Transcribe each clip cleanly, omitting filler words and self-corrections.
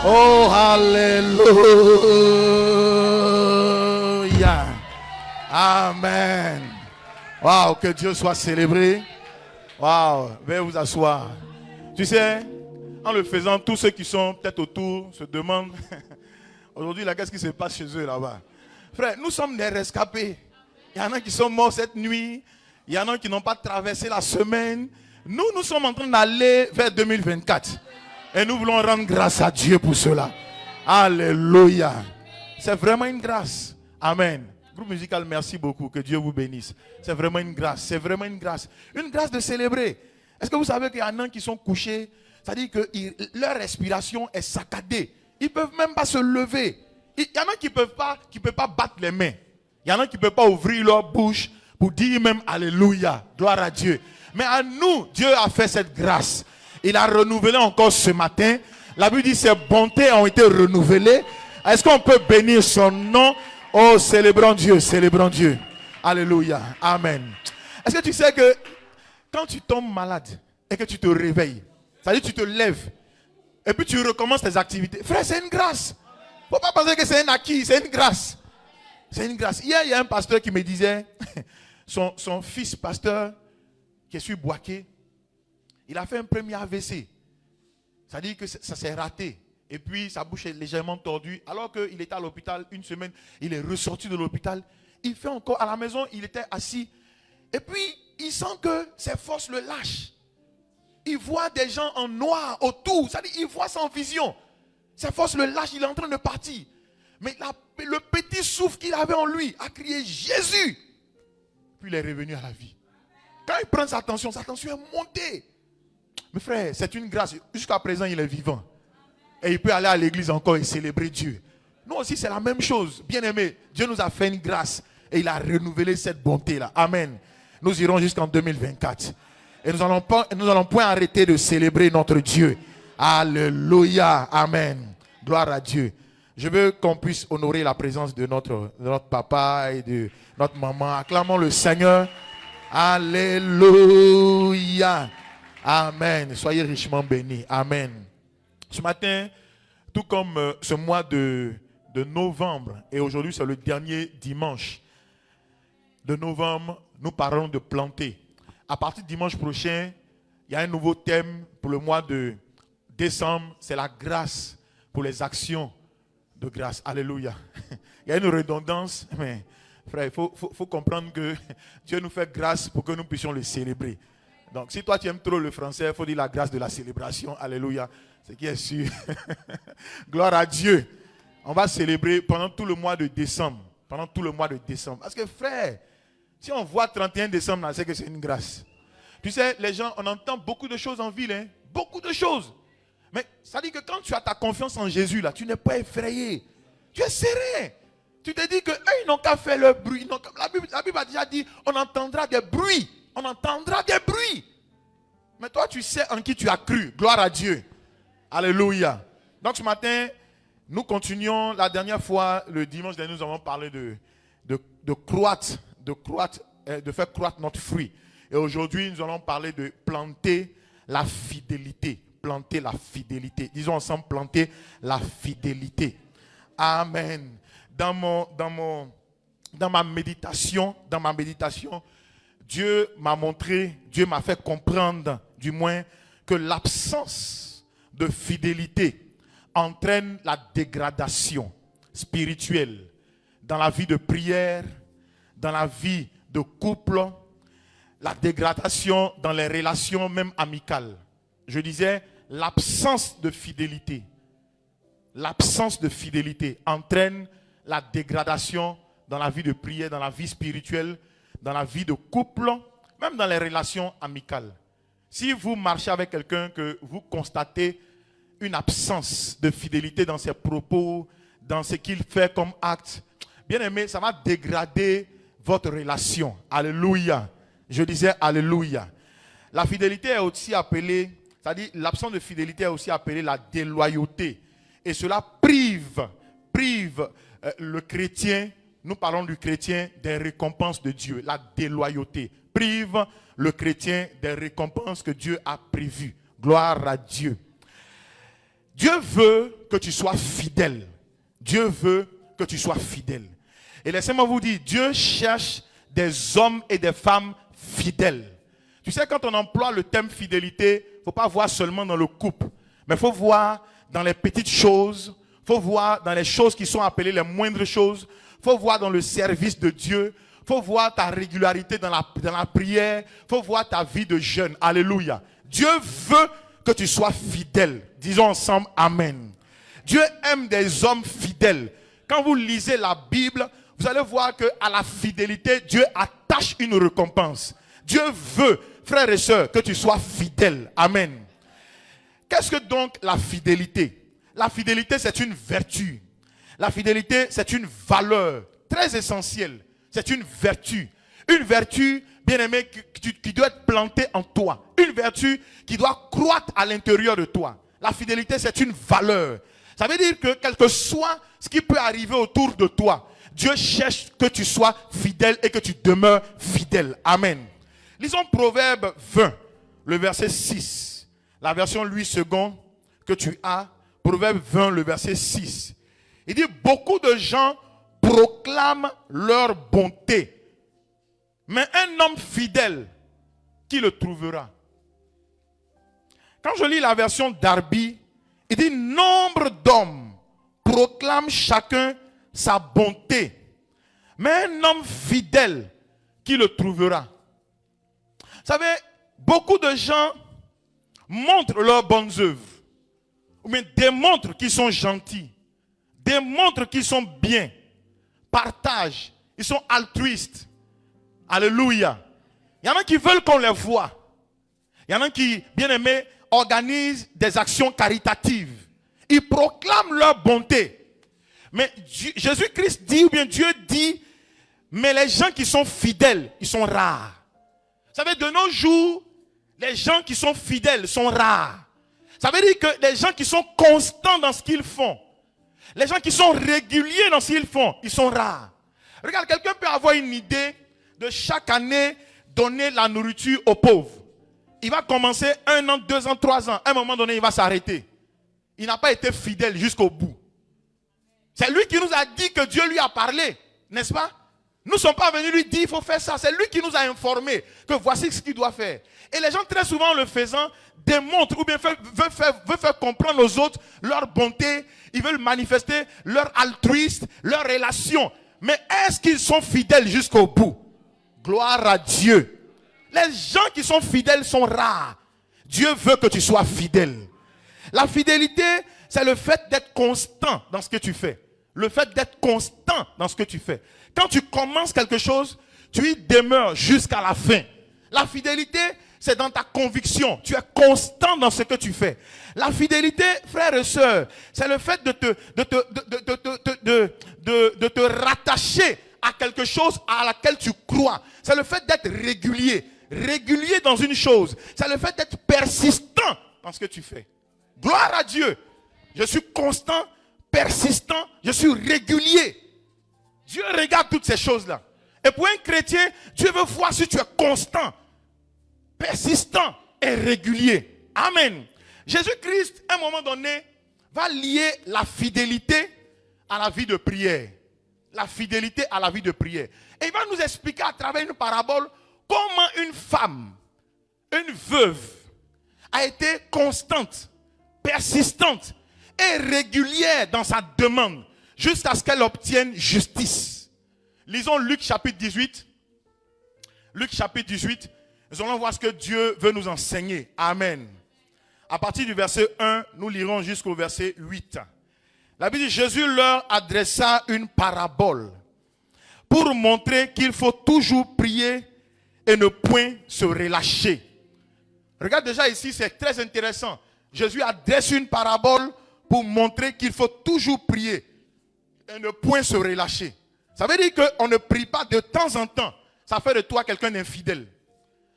Oh, Alléluia. Amen. Waouh, que Dieu soit célébré. Waouh, veuillez vous asseoir. Tu sais, en le faisant, tous ceux qui sont peut-être autour se demandent aujourd'hui, là, qu'est-ce qui se passe chez eux là-bas? Frère, nous sommes des rescapés. Il y en a qui sont morts cette nuit. Il y en a qui n'ont pas traversé la semaine. Nous sommes en train d'aller vers 2024. Et nous voulons rendre grâce à Dieu pour cela. Alléluia. C'est vraiment une grâce. Amen. Groupe musical, merci beaucoup. Que Dieu vous bénisse. C'est vraiment une grâce. C'est vraiment une grâce. Une grâce de célébrer. Est-ce que vous savez qu'il y en a qui sont couchés? C'est-à-dire que leur respiration est saccadée. Ils ne peuvent même pas se lever. Il y en a qui ne peuvent pas battre les mains. Il y en a qui ne peuvent pas ouvrir leur bouche pour dire même Alléluia, gloire à Dieu. Mais à nous, Dieu a fait cette grâce. Il a renouvelé encore ce matin. La Bible dit ses bontés ont été renouvelées. Est-ce qu'on peut bénir son nom? Oh, célébrons Dieu, célébrons Dieu. Alléluia, amen. Est-ce que tu sais que quand tu tombes malade et que tu te réveilles, c'est-à-dire tu te lèves et puis tu recommences tes activités. Frère, c'est une grâce. Il ne faut pas penser que c'est un acquis, c'est une grâce. C'est une grâce. Hier, il y a un pasteur qui me disait, son fils pasteur, qui est sur Boaké, il a fait un premier AVC. C'est-à-dire que ça s'est raté. Et puis, sa bouche est légèrement tordue. Alors qu'il était à l'hôpital une semaine, il est ressorti de l'hôpital. Il fait encore à la maison, il était assis. Et puis, il sent que ses forces le lâchent. Il voit des gens en noir autour. C'est-à-dire qu'il voit sans vision. Ses forces le lâchent, il est en train de partir. Mais le petit souffle qu'il avait en lui a crié Jésus. Puis il est revenu à la vie. Quand il prend sa tension est montée. Mes frères, c'est une grâce. Jusqu'à présent, il est vivant. Et il peut aller à l'église encore et célébrer Dieu. Nous aussi, c'est la même chose. Bien aimé, Dieu nous a fait une grâce. Et il a renouvelé cette bonté-là. Amen. Nous irons jusqu'en 2024. Et nous allons point arrêter de célébrer notre Dieu. Alléluia. Amen. Gloire à Dieu. Je veux qu'on puisse honorer la présence de notre papa et de notre maman. Acclamons le Seigneur. Alléluia. Amen. Soyez richement bénis. Amen. Ce matin, tout comme ce mois de novembre, et aujourd'hui c'est le dernier dimanche de novembre, nous parlons de planter. À partir de dimanche prochain, il y a un nouveau thème pour le mois de décembre, c'est la grâce pour les actions de grâce. Alléluia. Il y a une redondance, mais frère, il faut comprendre que Dieu nous fait grâce pour que nous puissions le célébrer. Donc, si toi tu aimes trop le français, il faut dire la grâce de la célébration. Alléluia. Ce qui est sûr. Gloire à Dieu. On va célébrer pendant tout le mois de décembre. Pendant tout le mois de décembre. Parce que frère, si on voit 31 décembre, on sait que c'est une grâce. Tu sais, les gens, on entend beaucoup de choses en ville. Hein? Beaucoup de choses. Mais ça dit que quand tu as ta confiance en Jésus, là, tu n'es pas effrayé. Tu es serein. Tu te dis qu'eux, ils n'ont qu'à faire leur bruit. La Bible a déjà dit, on entendra des bruits. On entendra des bruits. Mais toi, tu sais en qui tu as cru. Gloire à Dieu. Alléluia. Donc ce matin, nous continuons. La dernière fois, le dimanche dernier, nous avons parlé de faire croître notre fruit. Et aujourd'hui, nous allons parler de planter la fidélité. Planter la fidélité. Disons ensemble, planter la fidélité. Amen. Dans ma méditation, Dieu m'a fait comprendre, du moins, que l'absence de fidélité entraîne la dégradation spirituelle dans la vie de prière, dans la vie de couple, la dégradation dans les relations même amicales. Je disais, l'absence de fidélité entraîne la dégradation dans la vie de prière, dans la vie spirituelle, dans la vie de couple, même dans les relations amicales. Si vous marchez avec quelqu'un que vous constatez une absence de fidélité dans ses propos, dans ce qu'il fait comme acte, bien aimé, ça va dégrader votre relation. Alléluia. Je disais alléluia. La fidélité est aussi appelée, c'est-à-dire l'absence de fidélité est aussi appelée la déloyauté. Et cela prive le chrétien, nous parlons du chrétien, des récompenses de Dieu. La déloyauté prive le chrétien des récompenses que Dieu a prévues. Gloire à Dieu. Dieu veut que tu sois fidèle. Dieu veut que tu sois fidèle. Et laissez-moi vous dire, Dieu cherche des hommes et des femmes fidèles. Tu sais, quand on emploie le thème fidélité, il ne faut pas voir seulement dans le couple, mais il faut voir dans les petites choses, il faut voir dans les choses qui sont appelées les moindres choses, il faut voir dans le service de Dieu, il faut voir ta régularité dans la prière, il faut voir ta vie de jeûne. Alléluia. Dieu veut que tu sois fidèle. Disons ensemble Amen. Dieu aime des hommes fidèles. Quand vous lisez la Bible, vous allez voir qu'à la fidélité, Dieu attache une récompense. Dieu veut, frères et sœurs, que tu sois fidèle. Amen. Qu'est-ce que donc la fidélité? La fidélité, c'est une vertu. La fidélité, c'est une valeur très essentielle. C'est une vertu. Une vertu, bien aimé, qui doit être plantée en toi. Une vertu qui doit croître à l'intérieur de toi. La fidélité, c'est une valeur. Ça veut dire que quel que soit ce qui peut arriver autour de toi, Dieu cherche que tu sois fidèle et que tu demeures fidèle. Amen. Lisons Proverbe 20, le verset 6. La version Louis II que tu as. Proverbe 20, le verset 6. Il dit, beaucoup de gens proclament leur bonté. Mais un homme fidèle, qui le trouvera? Quand je lis la version Darby, il dit, nombre d'hommes proclament chacun sa bonté. Mais un homme fidèle, qui le trouvera? Vous savez, beaucoup de gens montrent leurs bonnes œuvres. Ou bien démontrent qu'ils sont gentils. Démontrent qu'ils sont bien. Partagent. Ils sont altruistes. Alléluia. Il y en a qui veulent qu'on les voie. Il y en a qui, bien aimés, organisent des actions caritatives. Ils proclament leur bonté. Mais Jésus-Christ dit, ou bien Dieu dit, mais les gens qui sont fidèles, ils sont rares. Vous savez, de nos jours, les gens qui sont fidèles sont rares. Ça veut dire que les gens qui sont constants dans ce qu'ils font, les gens qui sont réguliers dans ce qu'ils font, ils sont rares. Regarde, quelqu'un peut avoir une idée de chaque année donner la nourriture aux pauvres. Il va commencer 1 an, 2 ans, 3 ans. À un moment donné, il va s'arrêter. Il n'a pas été fidèle jusqu'au bout. C'est lui qui nous a dit que Dieu lui a parlé, n'est-ce pas? Nous ne sommes pas venus lui dire il faut faire ça. C'est lui qui nous a informés que voici ce qu'il doit faire. Et les gens, très souvent, en le faisant, démontrent ou bien veulent faire comprendre aux autres leur bonté. Ils veulent manifester leur altruisme, leur relation. Mais est-ce qu'ils sont fidèles jusqu'au bout? Gloire à Dieu. Les gens qui sont fidèles sont rares. Dieu veut que tu sois fidèle. La fidélité, c'est le fait d'être constant dans ce que tu fais. Le fait d'être constant dans ce que tu fais. Quand tu commences quelque chose, tu y demeures jusqu'à la fin. La fidélité, c'est dans ta conviction. Tu es constant dans ce que tu fais. La fidélité, frères et sœurs, c'est le fait de te rattacher à quelque chose à laquelle tu crois. C'est le fait d'être régulier. Régulier dans une chose. C'est le fait d'être persistant dans ce que tu fais. Gloire à Dieu. Je suis constant, persistant, je suis régulier. Dieu regarde toutes ces choses-là. Et pour un chrétien, Dieu veut voir si tu es constant, persistant et régulier. Amen. Jésus-Christ, à un moment donné, va lier la fidélité à la vie de prière. La fidélité à la vie de prière. Et il va nous expliquer à travers une parabole comment une femme, une veuve, a été constante, persistante et régulière dans sa demande jusqu'à ce qu'elle obtienne justice. Lisons Luc chapitre 18. Luc chapitre 18. Nous allons voir ce que Dieu veut nous enseigner. Amen. À partir du verset 1, nous lirons jusqu'au verset 8. La Bible dit, Jésus leur adressa une parabole pour montrer qu'il faut toujours prier et ne point se relâcher. Regarde déjà ici, c'est très intéressant. Jésus adresse une parabole pour montrer qu'il faut toujours prier et ne point se relâcher. Ça veut dire qu'on ne prie pas de temps en temps. Ça fait de toi quelqu'un d'infidèle.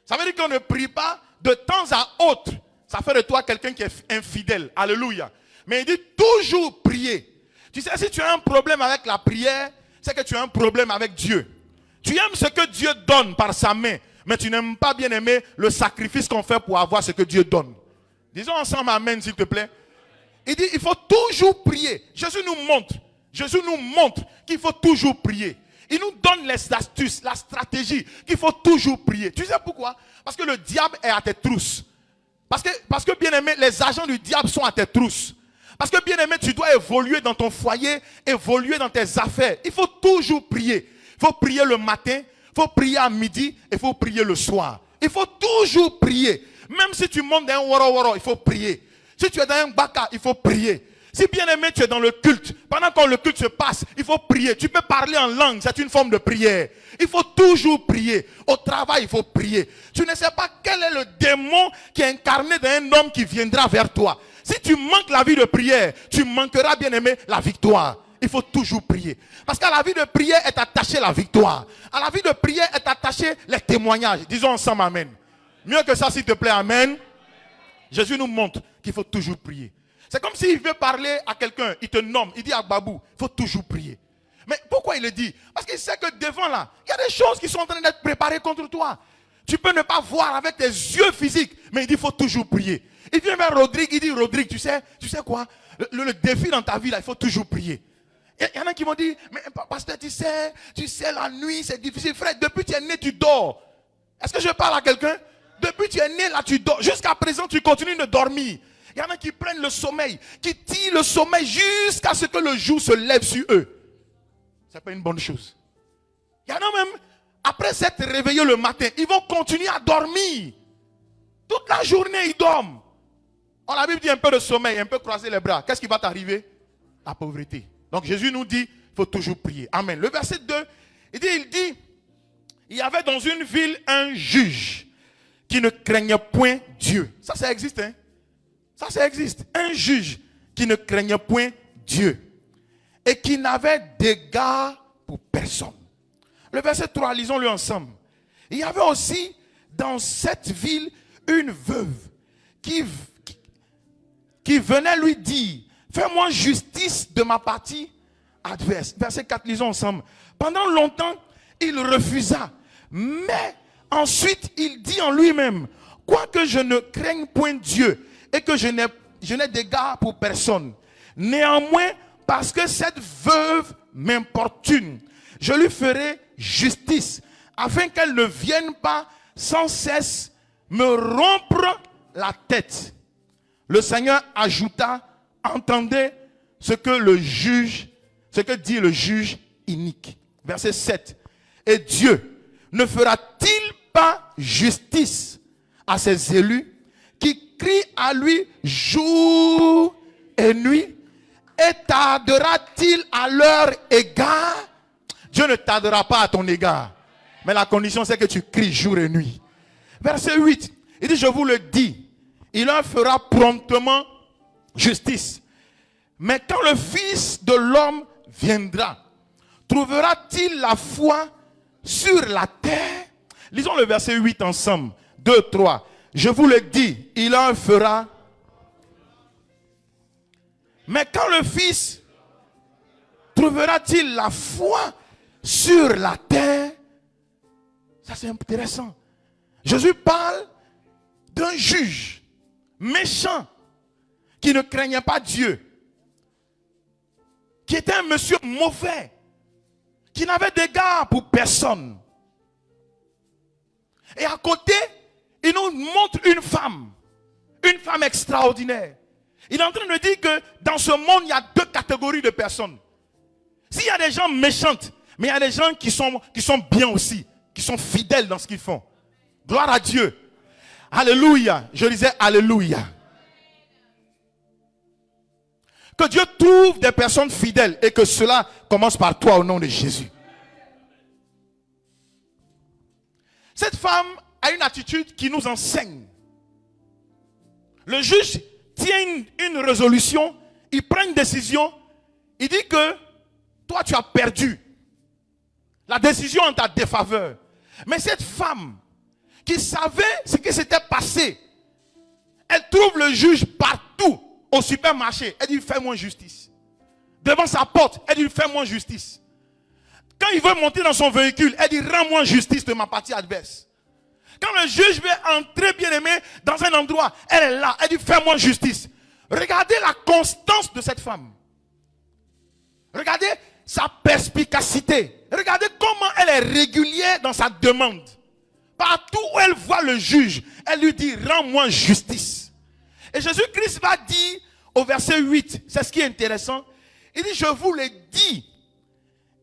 Ça veut dire qu'on ne prie pas de temps à autre. Ça fait de toi quelqu'un qui est infidèle. Alléluia. Mais il dit toujours prier. Tu sais, si tu as un problème avec la prière, c'est que tu as un problème avec Dieu. Tu aimes ce que Dieu donne par sa main, mais tu n'aimes pas, bien aimé, le sacrifice qu'on fait pour avoir ce que Dieu donne. Disons ensemble amen, s'il te plaît. Il dit, il faut toujours prier. Jésus nous montre qu'il faut toujours prier. Il nous donne les astuces, la stratégie, qu'il faut toujours prier. Tu sais pourquoi? Parce que le diable est à tes trousses. Parce que bien aimé, les agents du diable sont à tes trousses. Parce que bien aimé, tu dois évoluer dans ton foyer, évoluer dans tes affaires. Il faut toujours prier. Il faut prier le matin, il faut prier à midi, et il faut prier le soir. Il faut toujours prier. Même si tu montes dans un waro, il faut prier. Si tu es dans un baka, il faut prier. Si bien aimé, tu es dans le culte, pendant que le culte se passe, il faut prier. Tu peux parler en langue, c'est une forme de prière. Il faut toujours prier. Au travail, il faut prier. Tu ne sais pas quel est le démon qui est incarné dans un homme qui viendra vers toi. Si tu manques la vie de prière, tu manqueras, bien aimé, la victoire. Il faut toujours prier. Parce qu'à la vie de prière est attachée la victoire. À la vie de prière est attachée les témoignages. Disons ensemble amen. Mieux que ça, s'il te plaît, amen. Jésus nous montre qu'il faut toujours prier. C'est comme s'il veut parler à quelqu'un, il te nomme, il dit à Babou, il faut toujours prier. Mais pourquoi il le dit? Parce qu'il sait que devant là, il y a des choses qui sont en train d'être préparées contre toi. Tu peux ne pas voir avec tes yeux physiques, mais il dit il faut toujours prier. Il vient vers Rodrigue, il dit Rodrigue, tu sais quoi? Le défi dans ta vie là, il faut toujours prier. Il y en a qui m'ont dit, mais pasteur, tu sais, la nuit c'est difficile. Frère, depuis que tu es né, tu dors. Est-ce que je parle à quelqu'un? Depuis que tu es né là, tu dors. Jusqu'à présent, tu continues de dormir. Il y en a qui prennent le sommeil, qui tirent le sommeil jusqu'à ce que le jour se lève sur eux. Ce n'est pas une bonne chose. Il y en a même, après s'être réveillés le matin, ils vont continuer à dormir. Toute la journée, ils dorment. On la Bible dit un peu de sommeil, un peu croiser les bras. Qu'est-ce qui va t'arriver? La pauvreté. Donc Jésus nous dit, il faut toujours prier. Amen. Le verset 2, il dit, il y avait dans une ville un juge qui ne craignait point Dieu. Ça existe, hein? Ça existe. Un juge qui ne craignait point Dieu et qui n'avait d'égard pour personne. Le verset 3, lisons-le ensemble. Il y avait aussi dans cette ville une veuve qui venait lui dire, fais-moi justice de ma partie adverse. Verset 4, lisons ensemble. Pendant longtemps, il refusa. Mais ensuite, il dit en lui-même, quoique je ne craigne point Dieu, et que je n'ai d'égard pour personne. Néanmoins, parce que cette veuve m'importune, je lui ferai justice, afin qu'elle ne vienne pas sans cesse me rompre la tête. Le Seigneur ajouta, entendez ce que dit le juge inique. Verset 7. Et Dieu ne fera-t-il pas justice à ses élus qui crie à lui jour et nuit, et tardera-t-il à leur égard? Dieu ne tardera pas à ton égard, mais la condition c'est que tu cries jour et nuit. Verset 8, il dit, je vous le dis, il leur fera promptement justice. Mais quand le Fils de l'homme viendra, trouvera-t-il la foi sur la terre? Lisons le verset 8 ensemble. 2, 3. Je vous le dis, il en fera. Mais quand le Fils trouvera-t-il la foi sur la terre? Ça c'est intéressant. Jésus parle d'un juge méchant qui ne craignait pas Dieu, qui était un monsieur mauvais, qui n'avait d'égard pour personne. Et à côté, il nous montre une femme extraordinaire. Il est en train de dire que dans ce monde, il y a deux catégories de personnes. S'il y a des gens méchantes, mais il y a des gens qui sont bien aussi, qui sont fidèles dans ce qu'ils font. Gloire à Dieu. Alléluia. Je disais alléluia. Que Dieu trouve des personnes fidèles et que cela commence par toi au nom de Jésus. Cette femme a une attitude qui nous enseigne. Le juge tient une résolution, il prend une décision, il dit que toi tu as perdu. La décision en ta défaveur. Mais cette femme qui savait ce qui s'était passé, elle trouve le juge partout, au supermarché. Elle dit, fais-moi justice. Devant sa porte, elle dit, fais-moi justice. Quand il veut monter dans son véhicule, elle dit, rends-moi justice de ma partie adverse. Quand le juge veut entrer, bien aimé, dans un endroit, elle est là, elle dit, fais-moi justice. Regardez la constance de cette femme. Regardez sa perspicacité. Regardez comment elle est régulière dans sa demande. Partout où elle voit le juge, elle lui dit, rends-moi justice. Et Jésus-Christ va dire au verset 8, c'est ce qui est intéressant, il dit, je vous l'ai dit,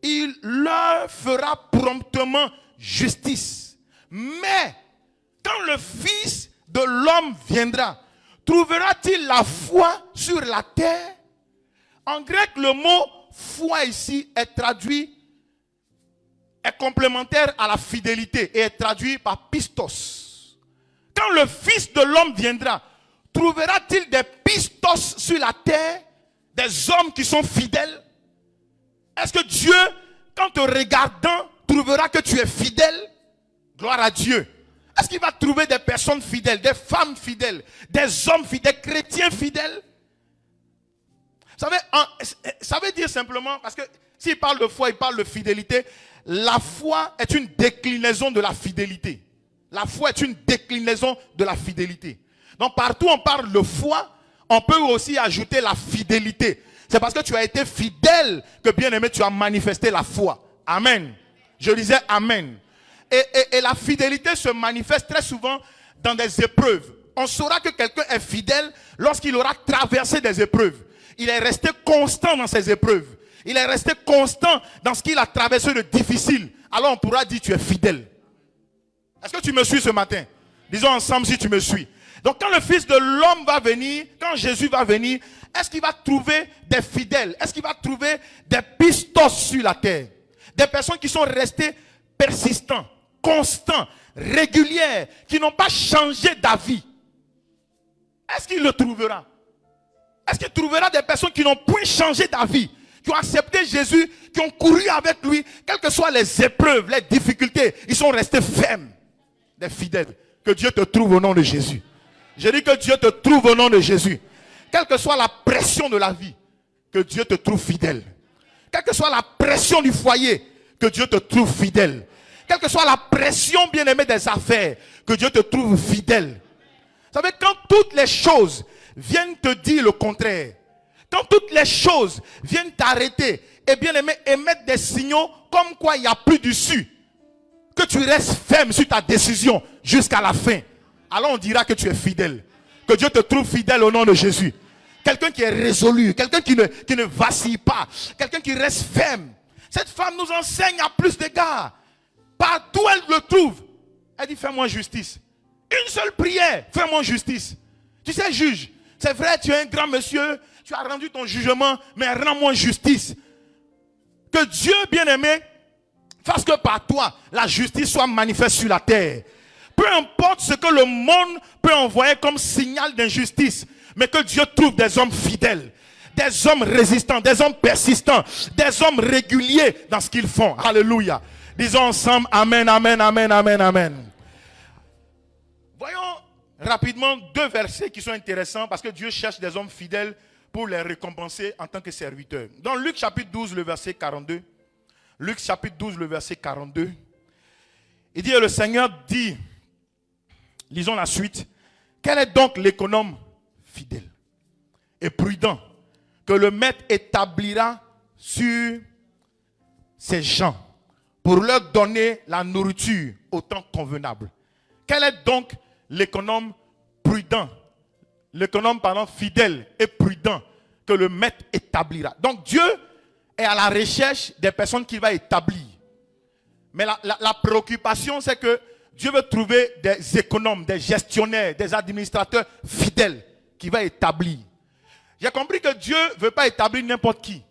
il leur fera promptement justice. Mais quand le Fils de l'homme viendra, trouvera-t-il la foi sur la terre? En grec, le mot foi ici est traduit, est complémentaire à la fidélité et est traduit par pistos. Quand le Fils de l'homme viendra, trouvera-t-il des pistos sur la terre, des hommes qui sont fidèles? Est-ce que Dieu, quand te regardant, trouvera que tu es fidèle? Gloire à Dieu. Est-ce qu'il va trouver des personnes fidèles, des femmes fidèles, des hommes fidèles, des chrétiens fidèles? Ça veut dire simplement, parce que s'il parle de foi, il parle de fidélité. La foi est une déclinaison de la fidélité. La foi est une déclinaison de la fidélité. Donc partout où on parle de foi, on peut aussi ajouter la fidélité. C'est parce que tu as été fidèle que, bien aimé, tu as manifesté la foi. Amen. Je disais amen. Et la fidélité se manifeste très souvent dans des épreuves. On saura que quelqu'un est fidèle lorsqu'il aura traversé des épreuves. Il est resté constant dans ses épreuves. Il est resté constant dans ce qu'il a traversé de difficile. Alors on pourra dire tu es fidèle. Est-ce que tu me suis ce matin? Disons ensemble si tu me suis. Donc quand le Fils de l'homme va venir, quand Jésus va venir, est-ce qu'il va trouver des fidèles? Est-ce qu'il va trouver des pistos sur la terre? Des personnes qui sont restées persistants, constants, régulières, qui n'ont pas changé d'avis. Est-ce qu'il le trouvera? Est-ce qu'il trouvera des personnes qui n'ont point changé d'avis, qui ont accepté Jésus, qui ont couru avec lui, quelles que soient les épreuves, les difficultés, ils sont restés fermes, des fidèles. Que Dieu te trouve au nom de Jésus. Je dis que Dieu te trouve au nom de Jésus. Quelle que soit la pression de la vie, que Dieu te trouve fidèle. Quelle que soit la pression du foyer, que Dieu te trouve fidèle. Quelle que soit la pression, bien-aimée, des affaires, que Dieu te trouve fidèle. Vous savez, quand toutes les choses viennent te dire le contraire, quand toutes les choses viennent t'arrêter, et bien-aimé, émettre des signaux comme quoi il n'y a plus d'issue, que tu restes ferme sur ta décision jusqu'à la fin, alors on dira que tu es fidèle. Que Dieu te trouve fidèle au nom de Jésus. Quelqu'un qui est résolu, quelqu'un qui ne vacille pas, quelqu'un qui reste ferme. Cette femme nous enseigne à plus d'égards. Partout elle le trouve, elle dit fais-moi justice. Une seule prière, fais-moi justice. Tu sais, juge, c'est vrai, tu es un grand monsieur, tu as rendu ton jugement, mais rends-moi justice. Que Dieu, bien-aimé, fasse que par toi, la justice soit manifeste sur la terre. Peu importe ce que le monde peut envoyer comme signal d'injustice, mais que Dieu trouve des hommes fidèles, des hommes résistants, des hommes persistants, des hommes réguliers dans ce qu'ils font. Alléluia. Disons ensemble, amen, amen, amen, amen, amen. Voyons rapidement deux versets qui sont intéressants parce que Dieu cherche des hommes fidèles pour les récompenser en tant que serviteurs. Dans Luc chapitre 12, le verset 42, Luc chapitre 12, le verset 42, il dit, le Seigneur dit, lisons la suite, quel est donc l'économe fidèle et prudent que le maître établira sur ses gens pour leur donner la nourriture au temps convenable? Quel est donc l'économe prudent, fidèle et prudent que le maître établira? Donc Dieu est à la recherche des personnes qu'il va établir. Mais la préoccupation, c'est que Dieu veut trouver des économes, des gestionnaires, des administrateurs fidèles qu'il va établir. J'ai compris que Dieu ne veut pas établir n'importe qui.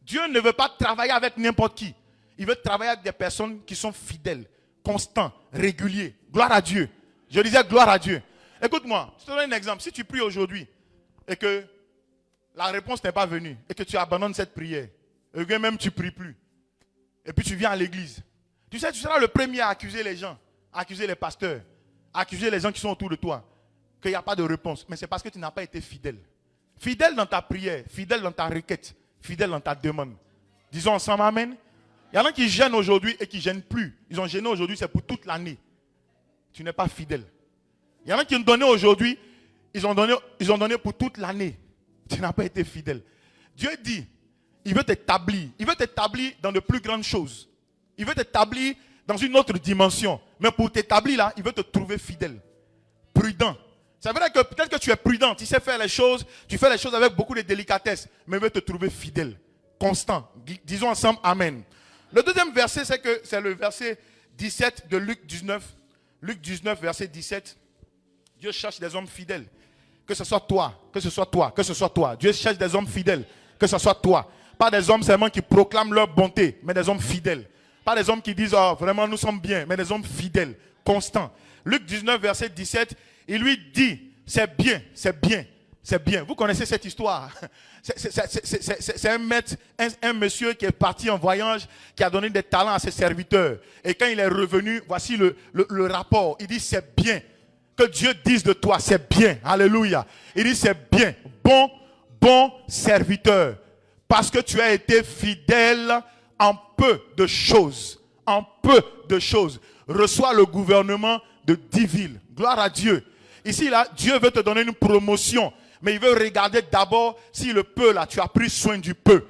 Dieu ne veut pas travailler avec n'importe qui. Il veut travailler avec des personnes qui sont fidèles, constants, réguliers. Gloire à Dieu. Je disais gloire à Dieu. Écoute-moi, je te donne un exemple. Si tu pries aujourd'hui et que la réponse n'est pas venue et que tu abandonnes cette prière, et que même tu ne pries plus, et puis tu viens à l'église, tu sais, tu seras le premier à accuser les gens, à accuser les pasteurs, à accuser les gens qui sont autour de toi, qu'il n'y a pas de réponse. Mais c'est parce que tu n'as pas été fidèle. Fidèle dans ta prière, fidèle dans ta requête, fidèle dans ta demande. Disons ensemble amen. Il y en a qui gênent aujourd'hui et qui ne gênent plus. Ils ont gêné aujourd'hui, c'est pour toute l'année. Tu n'es pas fidèle. Il y en a qui ont donné aujourd'hui, ils ont donné pour toute l'année. Tu n'as pas été fidèle. Dieu dit, il veut t'établir. Il veut t'établir dans de plus grandes choses. Il veut t'établir dans une autre dimension. Mais pour t'établir là, il veut te trouver fidèle. Prudent. C'est vrai que peut-être que tu es prudent. Tu sais faire les choses. Tu fais les choses avec beaucoup de délicatesse. Mais il veut te trouver fidèle. Constant. Disons ensemble Amen. Le deuxième verset, c'est le verset 17 de Luc 19. Luc 19, verset 17. Dieu cherche des hommes fidèles. Que ce soit toi, que ce soit toi, que ce soit toi. Dieu cherche des hommes fidèles. Que ce soit toi. Pas des hommes seulement qui proclament leur bonté, mais des hommes fidèles. Pas des hommes qui disent, oh, vraiment nous sommes bien, mais des hommes fidèles, constants. Luc 19, verset 17, il lui dit, c'est bien, c'est bien, c'est bien. Vous connaissez cette histoire. C'est un maître, un monsieur qui est parti en voyage, qui a donné des talents à ses serviteurs. Et quand il est revenu, voici le rapport. Il dit, c'est bien. Que Dieu dise de toi, c'est bien. Alléluia. Il dit, c'est bien. Bon serviteur. Parce que tu as été fidèle en peu de choses. En peu de choses. Reçois le gouvernement de 10 villes. Gloire à Dieu. Ici, là, Dieu veut te donner une promotion. Mais il veut regarder d'abord si le peu, là, tu as pris soin du peu.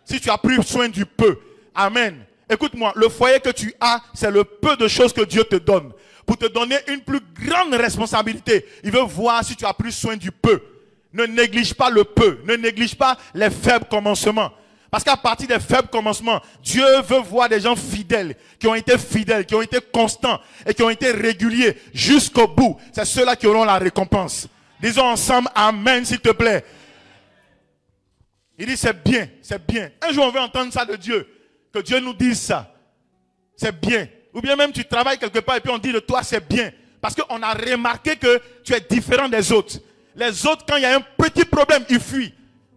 Si tu as pris soin du peu. Amen. Écoute-moi, le foyer que tu as, c'est le peu de choses que Dieu te donne. Pour te donner une plus grande responsabilité. Il veut voir si tu as pris soin du peu. Ne néglige pas le peu. Ne néglige pas les faibles commencements. Parce qu'à partir des faibles commencements, Dieu veut voir des gens fidèles, qui ont été constants et qui ont été réguliers jusqu'au bout. C'est ceux-là qui auront la récompense. Disons ensemble Amen, s'il te plaît. Il dit c'est bien, c'est bien. Un jour on veut entendre ça de Dieu. Que Dieu nous dise ça. C'est bien. Ou bien même tu travailles quelque part et puis on dit de toi c'est bien. Parce qu'on a remarqué que tu es différent des autres. Les autres, quand il y a un petit problème, ils fuient.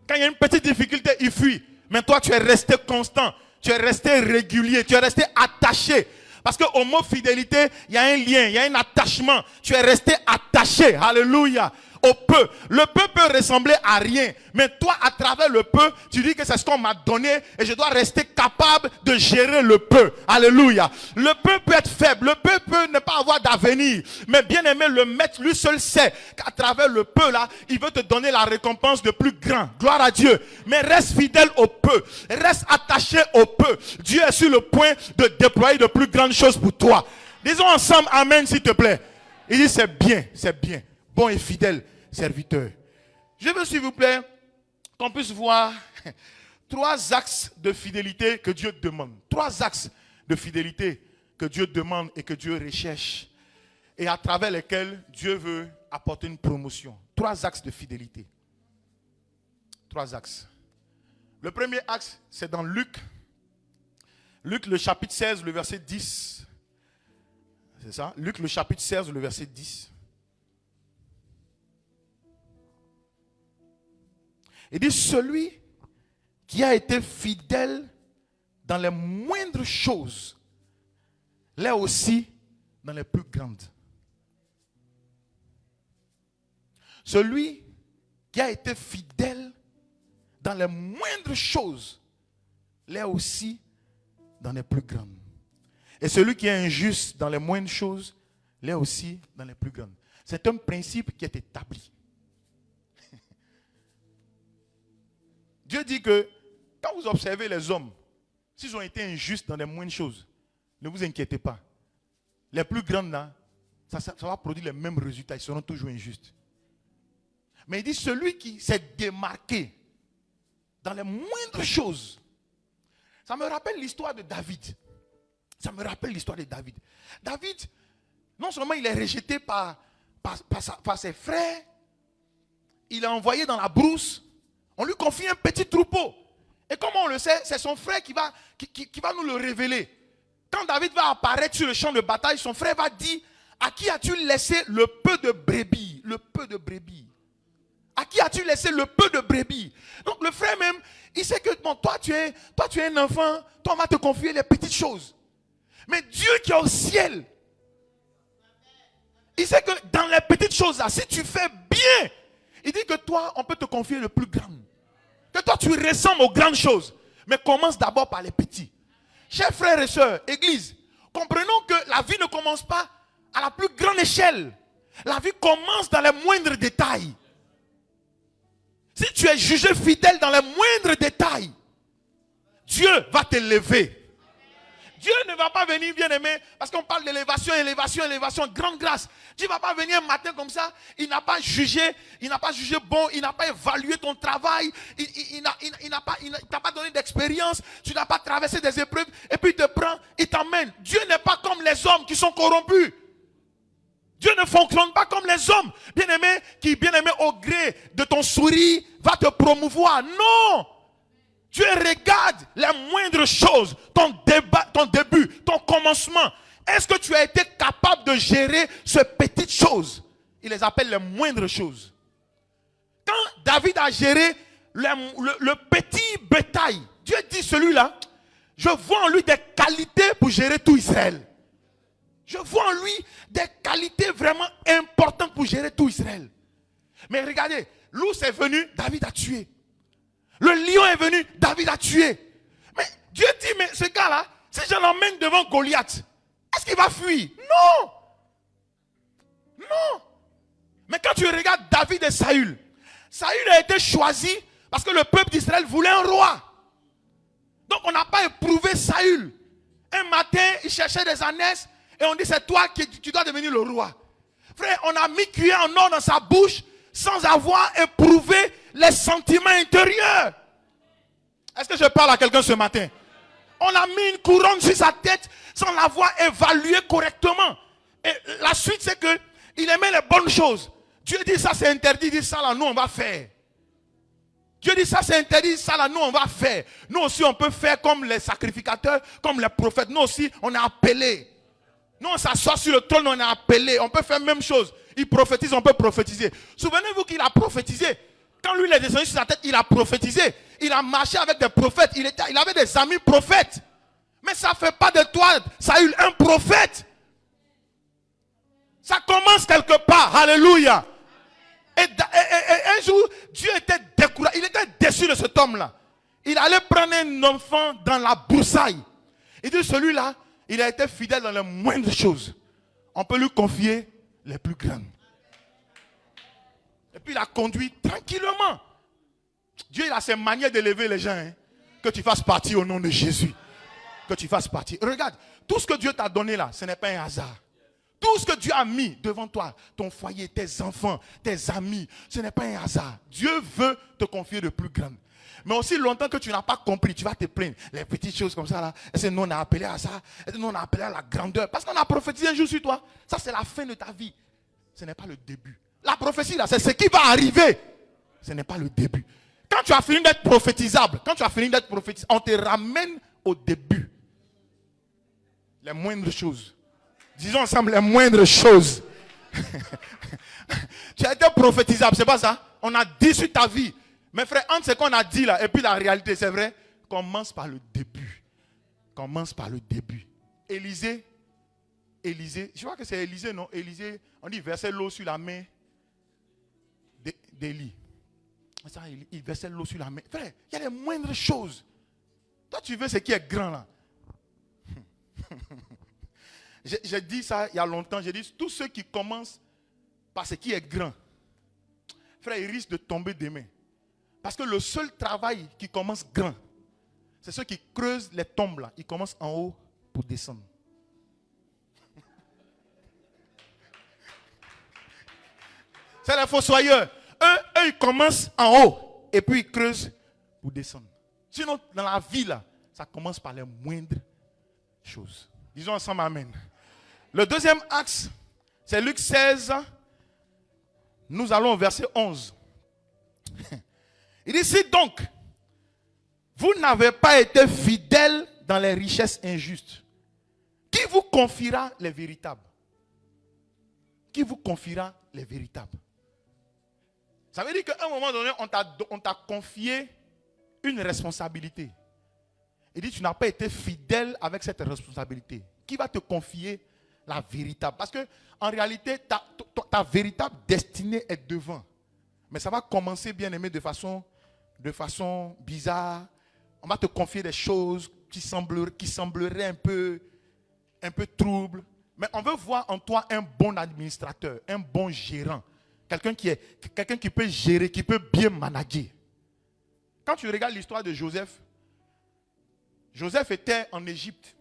Quand il y a une petite difficulté, ils fuient. Mais toi, tu es resté constant. Tu es resté régulier. Tu es resté attaché. Parce qu'au mot fidélité, il y a un lien, il y a un attachement. Tu es resté attaché. Alléluia. Au peu. Le peu peut ressembler à rien. Mais toi, à travers le peu, tu dis que c'est ce qu'on m'a donné et je dois rester capable de gérer le peu. Alléluia. Le peu peut être faible. Le peu peut ne pas avoir d'avenir. Mais bien aimé, le maître lui seul sait qu'à travers le peu là, il veut te donner la récompense de plus grand. Gloire à Dieu. Mais reste fidèle au peu. Reste attaché au peu. Dieu est sur le point de déployer de plus grandes choses pour toi. Disons ensemble Amen, s'il te plaît. Il dit c'est bien, c'est bien. Bon et fidèle serviteur. Je veux, s'il vous plaît, qu'on puisse voir 3 axes de fidélité que Dieu demande. 3 axes de fidélité que Dieu demande et que Dieu recherche. Et à travers lesquels Dieu veut apporter une promotion. 3 axes de fidélité. 3 axes. Le premier axe, c'est dans Luc. Luc, le chapitre 16, le verset 10. C'est ça? Luc, le chapitre 16, le verset 10. Il dit, celui qui a été fidèle dans les moindres choses, l'est aussi dans les plus grandes. Celui qui a été fidèle dans les moindres choses, l'est aussi dans les plus grandes. Et celui qui est injuste dans les moindres choses, l'est aussi dans les plus grandes. C'est un principe qui est établi. Dieu dit que quand vous observez les hommes, s'ils ont été injustes dans les moindres choses, ne vous inquiétez pas. Les plus grandes là, ça va produire les mêmes résultats, ils seront toujours injustes. Mais il dit celui qui s'est démarqué dans les moindres choses. Ça me rappelle l'histoire de David. Ça me rappelle l'histoire de David. David, non seulement il est rejeté par ses frères, il est envoyé dans la brousse. On lui confie un petit troupeau. Et comme on le sait, c'est son frère qui va nous le révéler. Quand David va apparaître sur le champ de bataille, son frère va dire, à qui as-tu laissé le peu de brebis? Le peu de brebis. À qui as-tu laissé le peu de brebis? Donc le frère même, il sait que bon, toi tu es un enfant, toi on va te confier les petites choses. Mais Dieu qui est au ciel, il sait que dans les petites choses là, si tu fais bien, il dit que toi, on peut te confier le plus grand. Que toi, tu ressembles aux grandes choses. Mais commence d'abord par les petits. Chers frères et sœurs, église, comprenons que la vie ne commence pas à la plus grande échelle. La vie commence dans les moindres détails. Si tu es jugé fidèle dans les moindres détails, Dieu va t'élever. Dieu ne va pas venir, bien aimé, parce qu'on parle d'élévation, élévation, grande grâce. Dieu ne va pas venir un matin comme ça, il n'a pas jugé bon, il n'a pas évalué ton travail, il t'a pas donné d'expérience, tu n'as pas traversé des épreuves, et puis il te prend, il t'emmène. Dieu n'est pas comme les hommes qui sont corrompus. Dieu ne fonctionne pas comme les hommes, bien-aimé, qui, bien-aimé, au gré de ton sourire, va te promouvoir. Non! Dieu regarde les moindres choses, ton début, ton commencement. Est-ce que tu as été capable de gérer ces petites choses? Il les appelle les moindres choses. Quand David a géré le petit bétail, Dieu dit celui-là, je vois en lui des qualités pour gérer tout Israël. Je vois en lui des qualités vraiment importantes pour gérer tout Israël. Mais regardez, l'ours est venu, David a tué. Le lion est venu, David a tué. Mais Dieu dit, mais ce gars-là, si je l'emmène devant Goliath, est-ce qu'il va fuir? Non. Non. Mais quand tu regardes David et Saül, Saül a été choisi parce que le peuple d'Israël voulait un roi. Donc on n'a pas éprouvé Saül. Un matin, il cherchait des ânesses et on dit, c'est toi qui tu dois devenir le roi. Frère, on a mis cuillère en or dans sa bouche sans avoir éprouvé les sentiments intérieurs. Est-ce que je parle à quelqu'un ce matin? On a mis une couronne sur sa tête sans l'avoir évalué correctement. Et la suite, c'est que il aimait les bonnes choses. Dieu dit ça c'est interdit, il dit ça là, nous on va faire. Dieu dit ça c'est interdit, ça là, nous on va faire. Nous aussi on peut faire comme les sacrificateurs, comme les prophètes. Nous aussi on est appelés. Nous on s'assoit sur le trône, on est appelés. On peut faire la même chose. Il prophétise, on peut prophétiser. Souvenez-vous qu'il a prophétisé. Quand lui il est descendu sur sa tête, il a prophétisé. Il a marché avec des prophètes. Il avait des amis prophètes. Mais ça ne fait pas de toi, Saül, un prophète. Ça commence quelque part. Alléluia. Et un jour, Dieu était découragé. Il était déçu de cet homme-là. Il allait prendre un enfant dans la broussaille. Il dit, celui-là, il a été fidèle dans les moindres choses. On peut lui confier les plus grandes. Et puis il a conduit tranquillement. Dieu il a ses manières d'élever les gens. Hein. Que tu fasses partie au nom de Jésus. Que tu fasses partie. Regarde, tout ce que Dieu t'a donné là, ce n'est pas un hasard. Tout ce que Dieu a mis devant toi, ton foyer, tes enfants, tes amis, ce n'est pas un hasard. Dieu veut te confier de plus grandes. Mais aussi longtemps que tu n'as pas compris, tu vas te plaindre. Les petites choses comme ça là, est-ce que nous on a appelé à ça? Est-ce que nous on a appelé à la grandeur? Parce qu'on a prophétisé un jour sur toi. Ça c'est la fin de ta vie. Ce n'est pas le début. La prophétie là, c'est ce qui va arriver. Ce n'est pas le début. Quand tu as fini d'être prophétisable, on te ramène au début. Les moindres choses. Disons ensemble les moindres choses. Tu as été prophétisable, c'est pas ça? On a dit sur ta vie. Mais frère, entre ce qu'on a dit là et puis la réalité, c'est vrai. Commence par le début. Commence par le début. Élisée, je crois que c'est Élisée, non? Élisée, on dit verser l'eau sur la main d'Élie. Il versait l'eau sur la main. Frère, il y a les moindres choses. Toi, tu veux ce qui est grand là. J'ai dit ça il y a longtemps. J'ai dit, tous ceux qui commencent par ce qui est grand, frère, ils risquent de tomber des mains. Parce que le seul travail qui commence grand, c'est ceux qui creusent les tombes là. Ils commencent en haut pour descendre. C'est les fossoyeurs. Eux, ils commencent en haut et puis ils creusent pour descendre. Sinon, dans la vie là, ça commence par les moindres choses. Disons ensemble amen. Le deuxième axe, c'est Luc 16. Nous allons au verset 11. Il dit, si donc, vous n'avez pas été fidèles dans les richesses injustes, qui vous confiera les véritables? Qui vous confiera les véritables? Ça veut dire qu'à un moment donné, on t'a confié une responsabilité. Il dit, tu n'as pas été fidèle avec cette responsabilité. Qui va te confier la véritable? Parce que en réalité, ta véritable destinée est devant. Mais ça va commencer, bien aimé, de façon bizarre. On va te confier des choses qui sembleraient un peu troubles. Mais on veut voir en toi un bon administrateur, un bon gérant. Quelqu'un qui peut gérer, qui peut bien manager. Quand tu regardes l'histoire de Joseph, Joseph était en Égypte.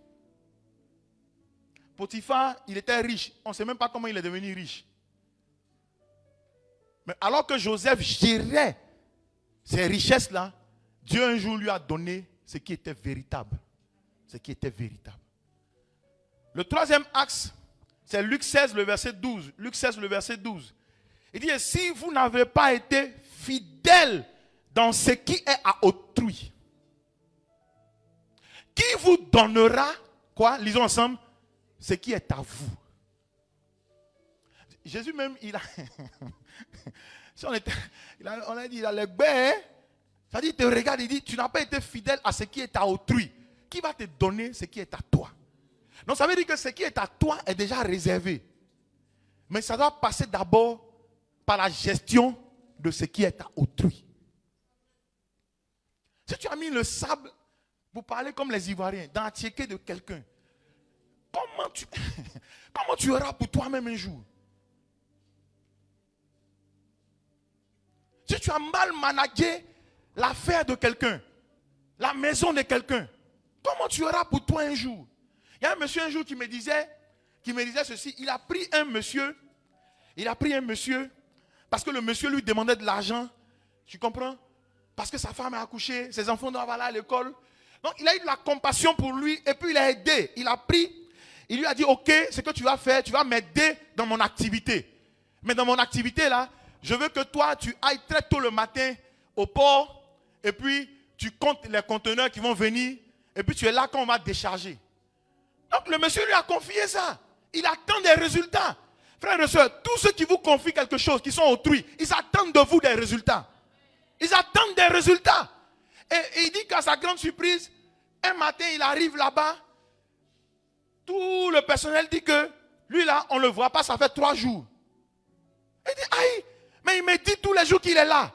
Potiphar, il était riche. On ne sait même pas comment il est devenu riche. Mais alors que Joseph gérait ces richesses-là, Dieu un jour lui a donné ce qui était véritable. Ce qui était véritable. Le troisième axe, c'est Luc 16, le verset 12. Luc 16, le verset 12. Il dit, si vous n'avez pas été fidèle dans ce qui est à autrui, qui vous donnera, quoi? Lisons ensemble, ce qui est à vous. Jésus même, il a, si on a dit, il a les baies, ça dit, il te regarde, il dit, tu n'as pas été fidèle à ce qui est à autrui. Qui va te donner ce qui est à toi? Donc ça veut dire que ce qui est à toi est déjà réservé. Mais ça doit passer d'abord par la gestion de ce qui est à autrui. Si tu as mis le sable, pour parler comme les Ivoiriens, dans la tiéké de quelqu'un, comment tu auras pour toi-même un jour? Si tu as mal managé l'affaire de quelqu'un, la maison de quelqu'un, comment tu auras pour toi un jour? Il y a un monsieur un jour qui me disait ceci. Il a pris un monsieur, parce que le monsieur lui demandait de l'argent. Tu comprends? Parce que sa femme a accouché, ses enfants doivent aller à l'école. Donc il a eu de la compassion pour lui et puis il a aidé. Il a pris, il lui a dit, ok, ce que tu vas faire, tu vas m'aider dans mon activité. Mais dans mon activité là, je veux que toi, tu ailles très tôt le matin au port et puis tu comptes les conteneurs qui vont venir et puis tu es là quand on va décharger. Donc le monsieur lui a confié ça. Il attend des résultats. Frères et sœurs, tous ceux qui vous confient quelque chose, qui sont autrui, ils attendent de vous des résultats. Ils attendent des résultats. Et il dit qu'à sa grande surprise, un matin il arrive là-bas, tout le personnel dit que lui là, on ne le voit pas, ça fait 3 jours. Il dit, aïe, mais il me dit tous les jours qu'il est là.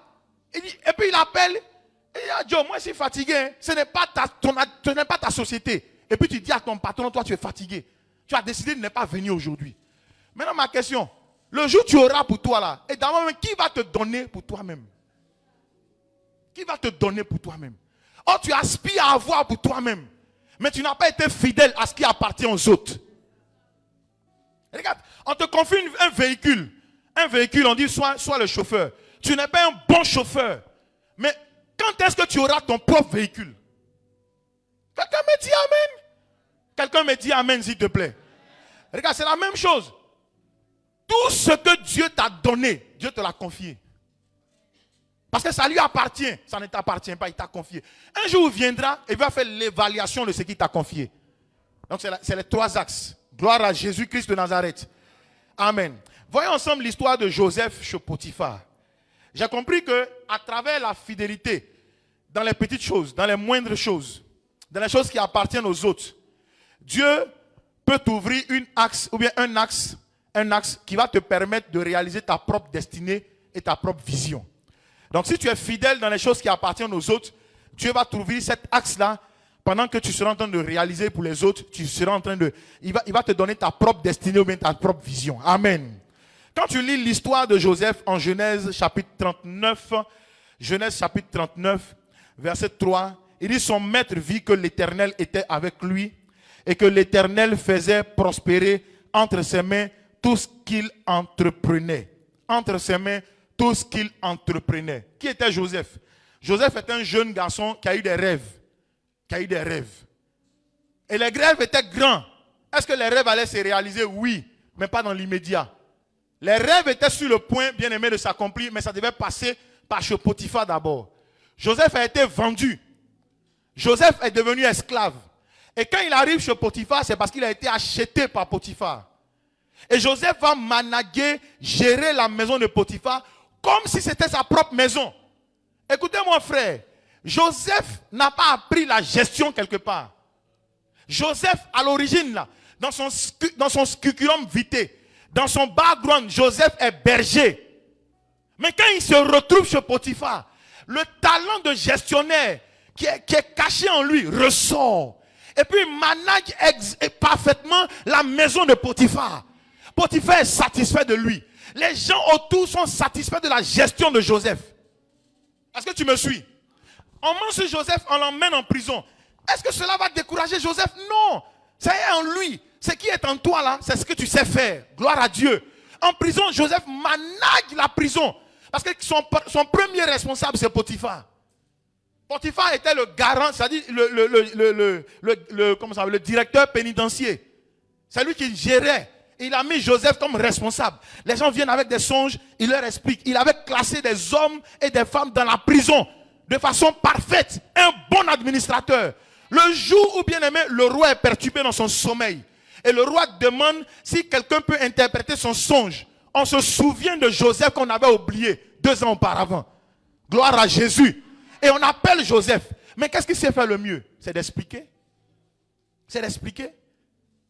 Il dit, et puis il appelle, et il dit, Joe, moi je suis fatigué, hein. Ce n'est pas ta société. Et puis tu dis à ton patron, toi tu es fatigué. Tu as décidé de ne pas venir aujourd'hui. Maintenant ma question, le jour où tu auras pour toi là, et d'abord qui va te donner pour toi-même? Qui va te donner pour toi-même? Oh, tu aspires à avoir pour toi-même, mais tu n'as pas été fidèle à ce qui appartient aux autres. Regarde, on te confie un véhicule. Un véhicule, on dit sois le chauffeur. Tu n'es pas un bon chauffeur. Mais quand est-ce que tu auras ton propre véhicule? Quelqu'un me dit amen. Quelqu'un me dit amen, s'il te plaît. Regarde, c'est la même chose. Tout ce que Dieu t'a donné, Dieu te l'a confié. Parce que ça lui appartient. Ça ne t'appartient pas, il t'a confié. Un jour il viendra et il va faire l'évaluation de ce qu'il t'a confié. Donc c'est les 3 axes. Gloire à Jésus-Christ de Nazareth. Amen. Voyons ensemble l'histoire de Joseph chez Potiphar. J'ai compris que à travers la fidélité, dans les petites choses, dans les moindres choses, dans les choses qui appartiennent aux autres, Dieu peut t'ouvrir un axe qui va te permettre de réaliser ta propre destinée et ta propre vision. Donc si tu es fidèle dans les choses qui appartiennent aux autres, Dieu va t'ouvrir cet axe-là. Pendant que tu seras en train de réaliser pour les autres, il va te donner ta propre destinée ou bien ta propre vision. Amen. Quand tu lis l'histoire de Joseph en Genèse chapitre 39, verset 3, il dit, son maître vit que l'Éternel était avec lui et que l'Éternel faisait prospérer entre ses mains tout ce qu'il entreprenait. Entre ses mains, tout ce qu'il entreprenait. Qui était Joseph? Joseph est un jeune garçon qui a eu des rêves. Et les rêves étaient grands. Est-ce que les rêves allaient se réaliser? Oui, mais pas dans l'immédiat. Les rêves étaient sur le point, bien aimé, de s'accomplir, mais ça devait passer par chez Potiphar d'abord. Joseph a été vendu. Joseph est devenu esclave. Et quand il arrive chez Potiphar, c'est parce qu'il a été acheté par Potiphar. Et Joseph va manager, gérer la maison de Potiphar comme si c'était sa propre maison. Écoutez-moi, frère. Joseph n'a pas appris la gestion quelque part. Joseph, à l'origine, là, dans son curriculum vitae, dans son background, Joseph est berger. Mais quand il se retrouve chez Potiphar, le talent de gestionnaire qui est caché en lui ressort. Et puis il manage parfaitement la maison de Potiphar. Potiphar est satisfait de lui. Les gens autour sont satisfaits de la gestion de Joseph. Est-ce que tu me suis? On mange sur Joseph, on l'emmène en prison. Est-ce que cela va décourager Joseph? Non. C'est en lui. Ce qui est en toi là, c'est ce que tu sais faire. Gloire à Dieu. En prison, Joseph manage la prison. Parce que son premier responsable, c'est Potiphar. Potiphar était le garant, c'est-à-dire le directeur pénitentiaire. C'est lui qui gérait. Il a mis Joseph comme responsable. Les gens viennent avec des songes, il leur explique. Il avait classé des hommes et des femmes dans la prison de façon parfaite. Un bon administrateur. Le jour où, bien aimé, le roi est perturbé dans son sommeil. Et le roi demande si quelqu'un peut interpréter son songe. On se souvient de Joseph qu'on avait oublié 2 ans auparavant. Gloire à Jésus. Et on appelle Joseph. Mais qu'est-ce qu'il sait faire le mieux? C'est d'expliquer. C'est d'expliquer.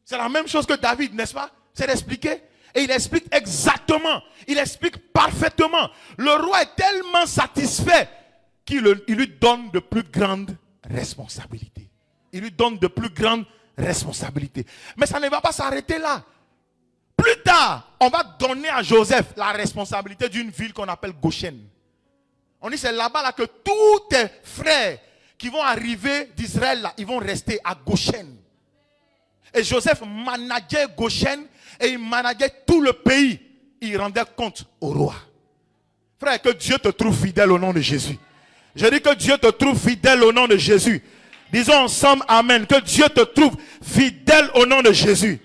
C'est la même chose que David, n'est-ce pas? C'est d'expliquer. Et il explique exactement. Il explique parfaitement. Le roi est tellement satisfait qu'il lui donne de plus grandes responsabilités. Il lui donne de plus grandes responsabilités. Mais ça ne va pas s'arrêter là. Plus tard, on va donner à Joseph la responsabilité d'une ville qu'on appelle Goshen. On dit c'est là-bas là, que tous tes frères qui vont arriver d'Israël, là, ils vont rester à Goshen. Et Joseph manageait Goshen et il manageait tout le pays. Il rendait compte au roi. Frère, que Dieu te trouve fidèle au nom de Jésus. Je dis que Dieu te trouve fidèle au nom de Jésus. Disons ensemble amen. Que Dieu te trouve fidèle au nom de Jésus.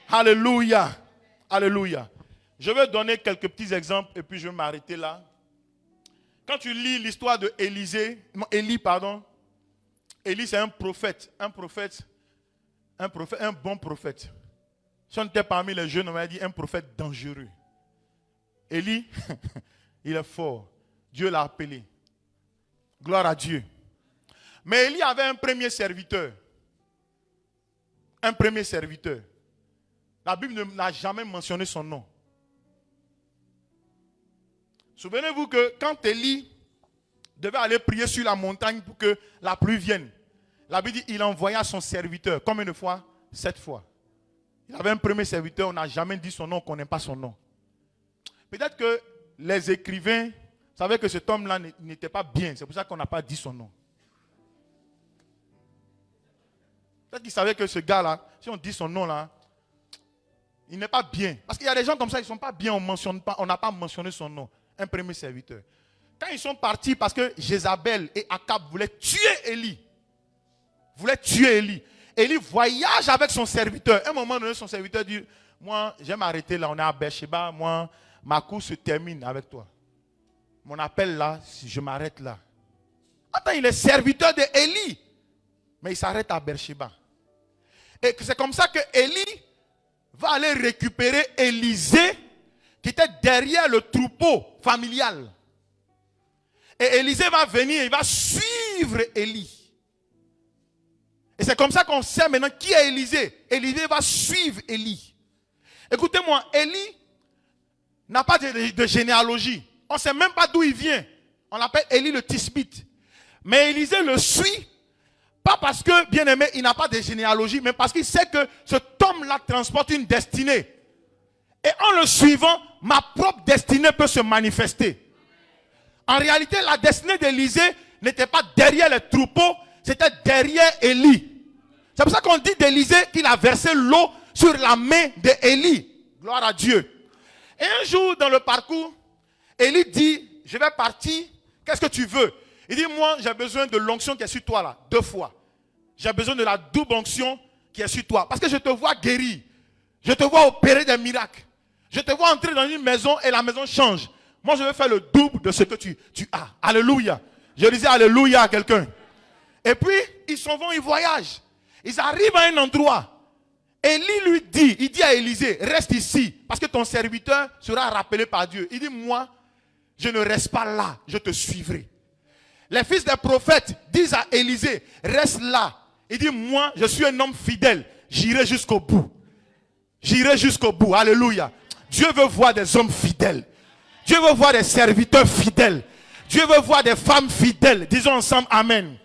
Alléluia. Alléluia. Je vais donner quelques petits exemples et puis je vais m'arrêter là. Quand tu lis l'histoire de Élie, Élie c'est un prophète, un bon prophète. Si on était parmi les jeunes, on m'a dit un prophète dangereux. Élie, il est fort. Dieu l'a appelé. Gloire à Dieu. Mais Élie avait un premier serviteur. Un premier serviteur. La Bible n'a jamais mentionné son nom. Souvenez-vous que quand Élie devait aller prier sur la montagne pour que la pluie vienne, la Bible dit qu'il envoya son serviteur. Combien de fois? 7 fois. Il avait un premier serviteur, on n'a jamais dit son nom, on ne connaît pas son nom. Peut-être que les écrivains savaient que cet homme-là n'était pas bien. C'est pour ça qu'on n'a pas dit son nom. Peut-être qu'ils savaient que ce gars-là, si on dit son nom là, il n'est pas bien. Parce qu'il y a des gens comme ça, ils ne sont pas bien, on n'a pas mentionné son nom. Un premier serviteur. Quand ils sont partis parce que Jézabel et Akab voulaient tuer Élie. Élie voyage avec son serviteur. À un moment donné, son serviteur dit, moi, je vais m'arrêter là, on est à Beersheba, moi, ma course se termine avec toi. Mon appel là, si je m'arrête là. Attends, il est serviteur d'Élie. Mais il s'arrête à Beersheba. Et c'est comme ça que Élie va aller récupérer Élisée qui était derrière le troupeau familial. Et Élisée va venir, il va suivre Élie. Et c'est comme ça qu'on sait maintenant qui est Élisée. Élisée va suivre Élie. Écoutez-moi, Élie n'a pas de généalogie. On ne sait même pas d'où il vient. On l'appelle Élie le Tisbite. Mais Élisée le suit, pas parce que, bien aimé, il n'a pas de généalogie, mais parce qu'il sait que cet homme-là transporte une destinée. Et en le suivant, ma propre destinée peut se manifester. En réalité, la destinée d'Élisée n'était pas derrière les troupeaux, c'était derrière Élie. C'est pour ça qu'on dit d'Élisée qu'il a versé l'eau sur la main d'Élie. Gloire à Dieu. Et un jour, dans le parcours, Élie dit, je vais partir, qu'est-ce que tu veux? Il dit, moi, j'ai besoin de l'onction qui est sur toi là, 2 fois. J'ai besoin de la double onction qui est sur toi. Parce que je te vois guérir. Je te vois opérer des miracles. Je te vois entrer dans une maison et la maison change. Moi, je vais faire le double de ce que tu as. Alléluia. Je disais alléluia à quelqu'un. Et puis, ils s'en vont, ils voyagent. Ils arrivent à un endroit. Élie lui dit, il dit à Élisée, reste ici, parce que ton serviteur sera rappelé par Dieu. Il dit, moi, je ne reste pas là, je te suivrai. Les fils des prophètes disent à Élisée, reste là. Il dit, moi, je suis un homme fidèle, j'irai jusqu'au bout. J'irai jusqu'au bout, alléluia. Dieu veut voir des hommes fidèles. Dieu veut voir des serviteurs fidèles. Dieu veut voir des femmes fidèles. Disons ensemble amen.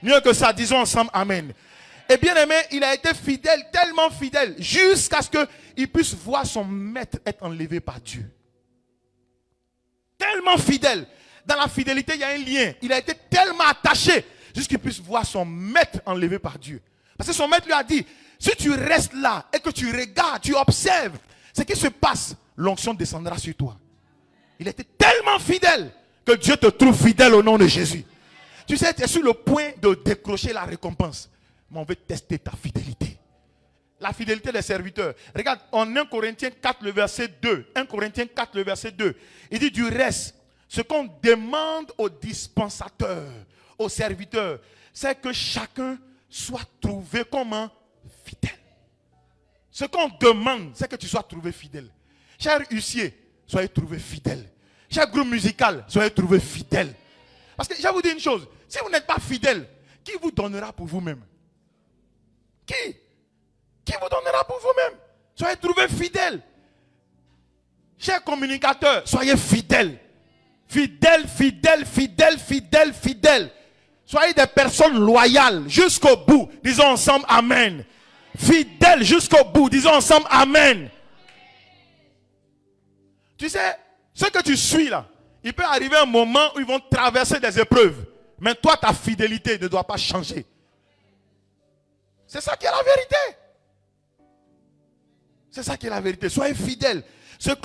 Mieux que ça, disons ensemble amen. Et bien aimé, il a été fidèle, tellement fidèle, jusqu'à ce qu'il puisse voir son maître être enlevé par Dieu. Tellement fidèle. Dans la fidélité, il y a un lien. Il a été tellement attaché, jusqu'à ce qu'il puisse voir son maître enlevé par Dieu. Parce que son maître lui a dit, si tu restes là et que tu regardes, tu observes ce qui se passe, l'onction descendra sur toi. Il était tellement fidèle que Dieu te trouve fidèle au nom de Jésus. Tu sais, tu es sur le point de décrocher la récompense. Mais on veut tester ta fidélité. La fidélité des serviteurs. Regarde, en 1 Corinthiens 4, le verset 2. 1 Corinthiens 4, le verset 2. Il dit du reste, ce qu'on demande aux dispensateurs, aux serviteurs, c'est que chacun soit trouvé comme un fidèle. Ce qu'on demande, c'est que tu sois trouvé fidèle. Cher huissier, soyez trouvé fidèle. Cher groupe musical, soyez trouvé fidèle. Parce que je vais vous dire une chose. Si vous n'êtes pas fidèle, qui vous donnera pour vous-même? Qui vous donnera pour vous-même? Soyez trouvés fidèles. Chers communicateurs, soyez fidèles. Fidèles, fidèles, fidèles, fidèles, fidèles. Soyez des personnes loyales jusqu'au bout. Disons ensemble Amen. Fidèles jusqu'au bout. Disons ensemble Amen. Tu sais, ce que tu suis là, il peut arriver un moment où ils vont traverser des épreuves. Mais toi, ta fidélité ne doit pas changer. C'est ça qui est la vérité. C'est ça qui est la vérité. Soyez fidèles. Il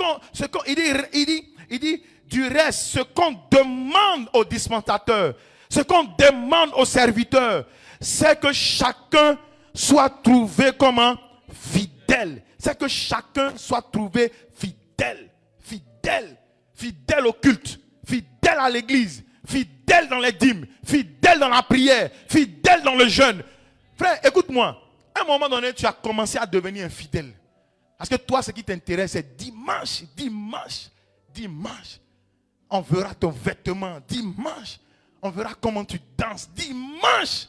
dit, du reste, ce qu'on demande aux dispensateurs, ce qu'on demande aux serviteurs, c'est que chacun soit trouvé comme un fidèle. C'est que chacun soit trouvé fidèle. Fidèle. Fidèle au culte. Fidèle à l'église. Fidèle dans les dîmes. Fidèle dans la prière. Fidèle dans le jeûne. Frère, écoute-moi. À un moment donné, tu as commencé à devenir infidèle. Parce que toi, ce qui t'intéresse, c'est dimanche. On verra ton vêtement. Dimanche, on verra comment tu danses. Dimanche,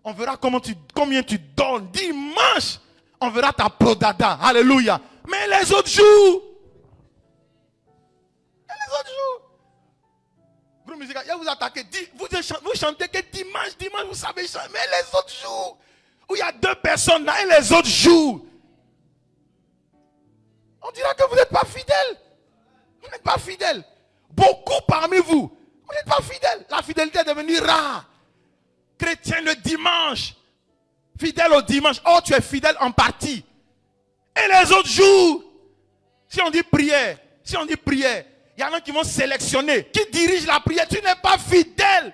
on verra combien tu donnes. Dimanche, on verra ta prodada. Alléluia. Mais les autres jours, groupe musical, il va vous attaquer. Vous chantez que dimanche, vous savez chanter. Mais les autres jours, où il y a 2 personnes là, et les autres jours, on dira que vous n'êtes pas fidèles. Vous n'êtes pas fidèles. Beaucoup parmi vous, vous n'êtes pas fidèles. La fidélité est devenue rare. Chrétien le dimanche, fidèle au dimanche. Oh, tu es fidèle en partie. Et les autres jours, si on dit prière, il y en a qui vont sélectionner. Qui dirige la prière? Tu n'es pas fidèle.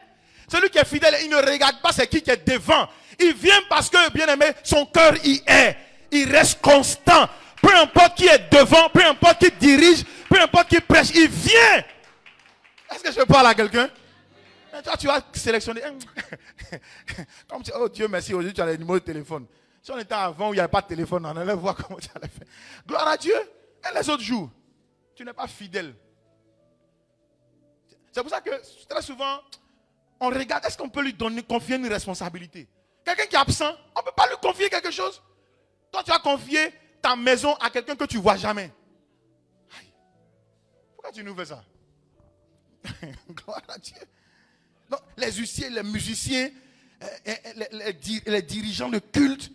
Celui qui est fidèle, il ne regarde pas c'est qui est devant. Il vient parce que, bien aimé, son cœur y est. Il reste constant. Peu importe qui est devant, peu importe qui dirige, peu importe qui prêche, il vient. Est-ce que je parle à quelqu'un? Toi, tu vas sélectionner. Comme tu, oh Dieu merci, aujourd'hui tu as les numéros de téléphone. Si on était avant où il n'y avait pas de téléphone, on allait voir comment tu allais faire. Gloire à Dieu. Et les autres jours, tu n'es pas fidèle. C'est pour ça que très souvent, on regarde, est-ce qu'on peut lui confier une responsabilité? Quelqu'un qui est absent, on ne peut pas lui confier quelque chose. Toi, tu as confié ta maison à quelqu'un que tu ne vois jamais. Aïe. Pourquoi tu nous fais ça? Gloire à Dieu. Donc, les huissiers, les musiciens, les dirigeants de culte,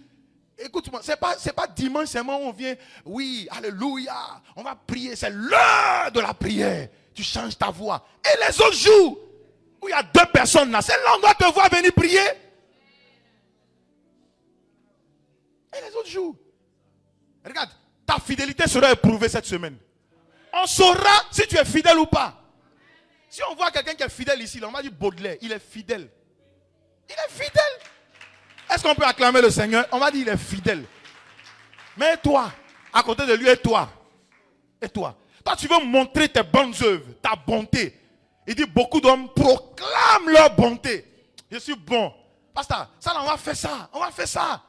écoute-moi, c'est pas dimanche seulement où on vient, oui, alléluia, on va prier, c'est l'heure de la prière. Tu changes ta voix. Et les autres jours, où il y a 2 personnes là, c'est là on doit te voir venir prier. Et les autres jours, regarde, ta fidélité sera éprouvée cette semaine. On saura si tu es fidèle ou pas. Si on voit quelqu'un qui est fidèle ici, là, on va dire Baudelaire, il est fidèle. Il est fidèle. Est-ce qu'on peut acclamer le Seigneur? On va dire il est fidèle. Mais toi, à côté de lui, et toi? Toi, tu veux montrer tes bonnes œuvres, ta bonté. Il dit beaucoup d'hommes proclament leur bonté. Je suis bon. Pasteur, ça, on va faire ça. On va faire ça.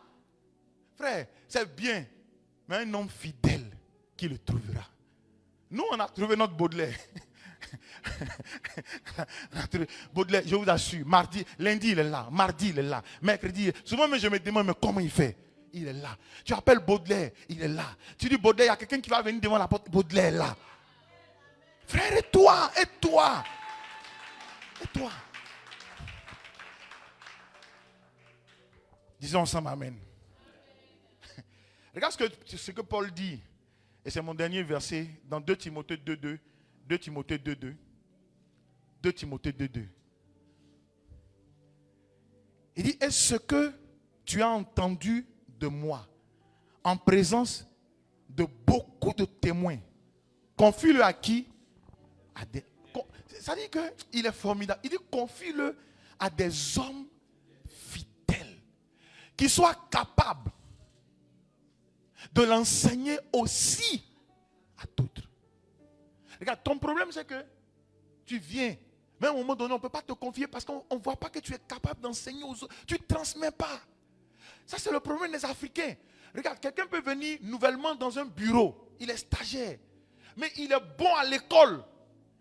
Frère, c'est bien. Mais un homme fidèle qui le trouvera. Nous, on a trouvé notre Baudelaire. Baudelaire, je vous assure, lundi il est là, mardi il est là, mercredi, souvent mais je me demande mais comment il fait? Il est là. Tu appelles Baudelaire, il est là. Tu dis Baudelaire, il y a quelqu'un qui va venir devant la porte, Baudelaire est là. Frère, et toi? Disons ensemble Amen. Regarde ce que Paul dit. Et c'est mon dernier verset dans 2 Timothée 2.2. 2 Timothée 2.2. 2 Timothée 2.2. Il dit, est ce que tu as entendu de moi en présence de beaucoup de témoins. Confie-le à qui? Ça dit qu'il est formidable. Il dit, confie-le à des hommes fidèles qui soient capables de l'enseigner aussi à d'autres. Regarde, ton problème c'est que tu viens, mais à un moment donné, on ne peut pas te confier parce qu'on ne voit pas que tu es capable d'enseigner aux autres. Tu ne transmets pas. Ça, c'est le problème des Africains. Regarde, quelqu'un peut venir nouvellement dans un bureau. Il est stagiaire. Mais il est bon à l'école.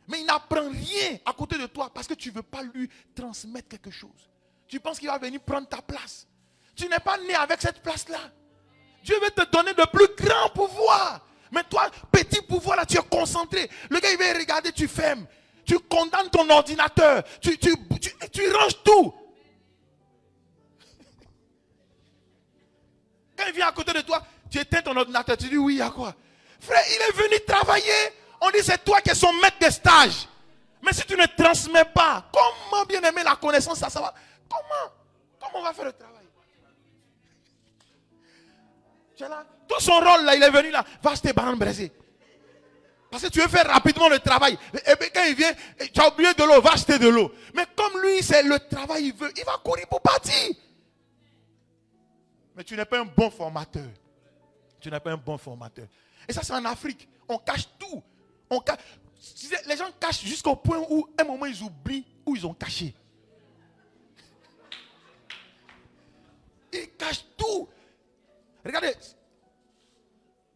Mais il n'apprend rien à côté de toi parce que tu ne veux pas lui transmettre quelque chose. Tu penses qu'il va venir prendre ta place. Tu n'es pas né avec cette place-là. Dieu veut te donner de plus grands pouvoirs. Mais toi, petit pouvoir, là, tu es concentré. Le gars, il va regarder, tu fermes. Tu condamnes ton ordinateur. Tu ranges tout. Quand il vient à côté de toi, tu éteins ton ordinateur. Tu dis, oui, il y a quoi? Frère, il est venu travailler. On dit, c'est toi qui es son maître de stage. Mais si tu ne transmets pas, comment bien aimer la connaissance, ça va? Comment on va faire le travail? Tu es là. Tout son rôle, là, il est venu là. Va acheter banane braisée. Parce que tu veux faire rapidement le travail. Et bien quand il vient, tu as oublié de l'eau, va acheter de l'eau. Mais comme lui, c'est le travail, il va courir pour partir. Mais tu n'es pas un bon formateur. Tu n'es pas un bon formateur. Et ça, c'est en Afrique. On cache tout. Les gens cachent jusqu'au point où, à un moment, ils oublient où ils ont caché. Ils cachent tout. Regardez.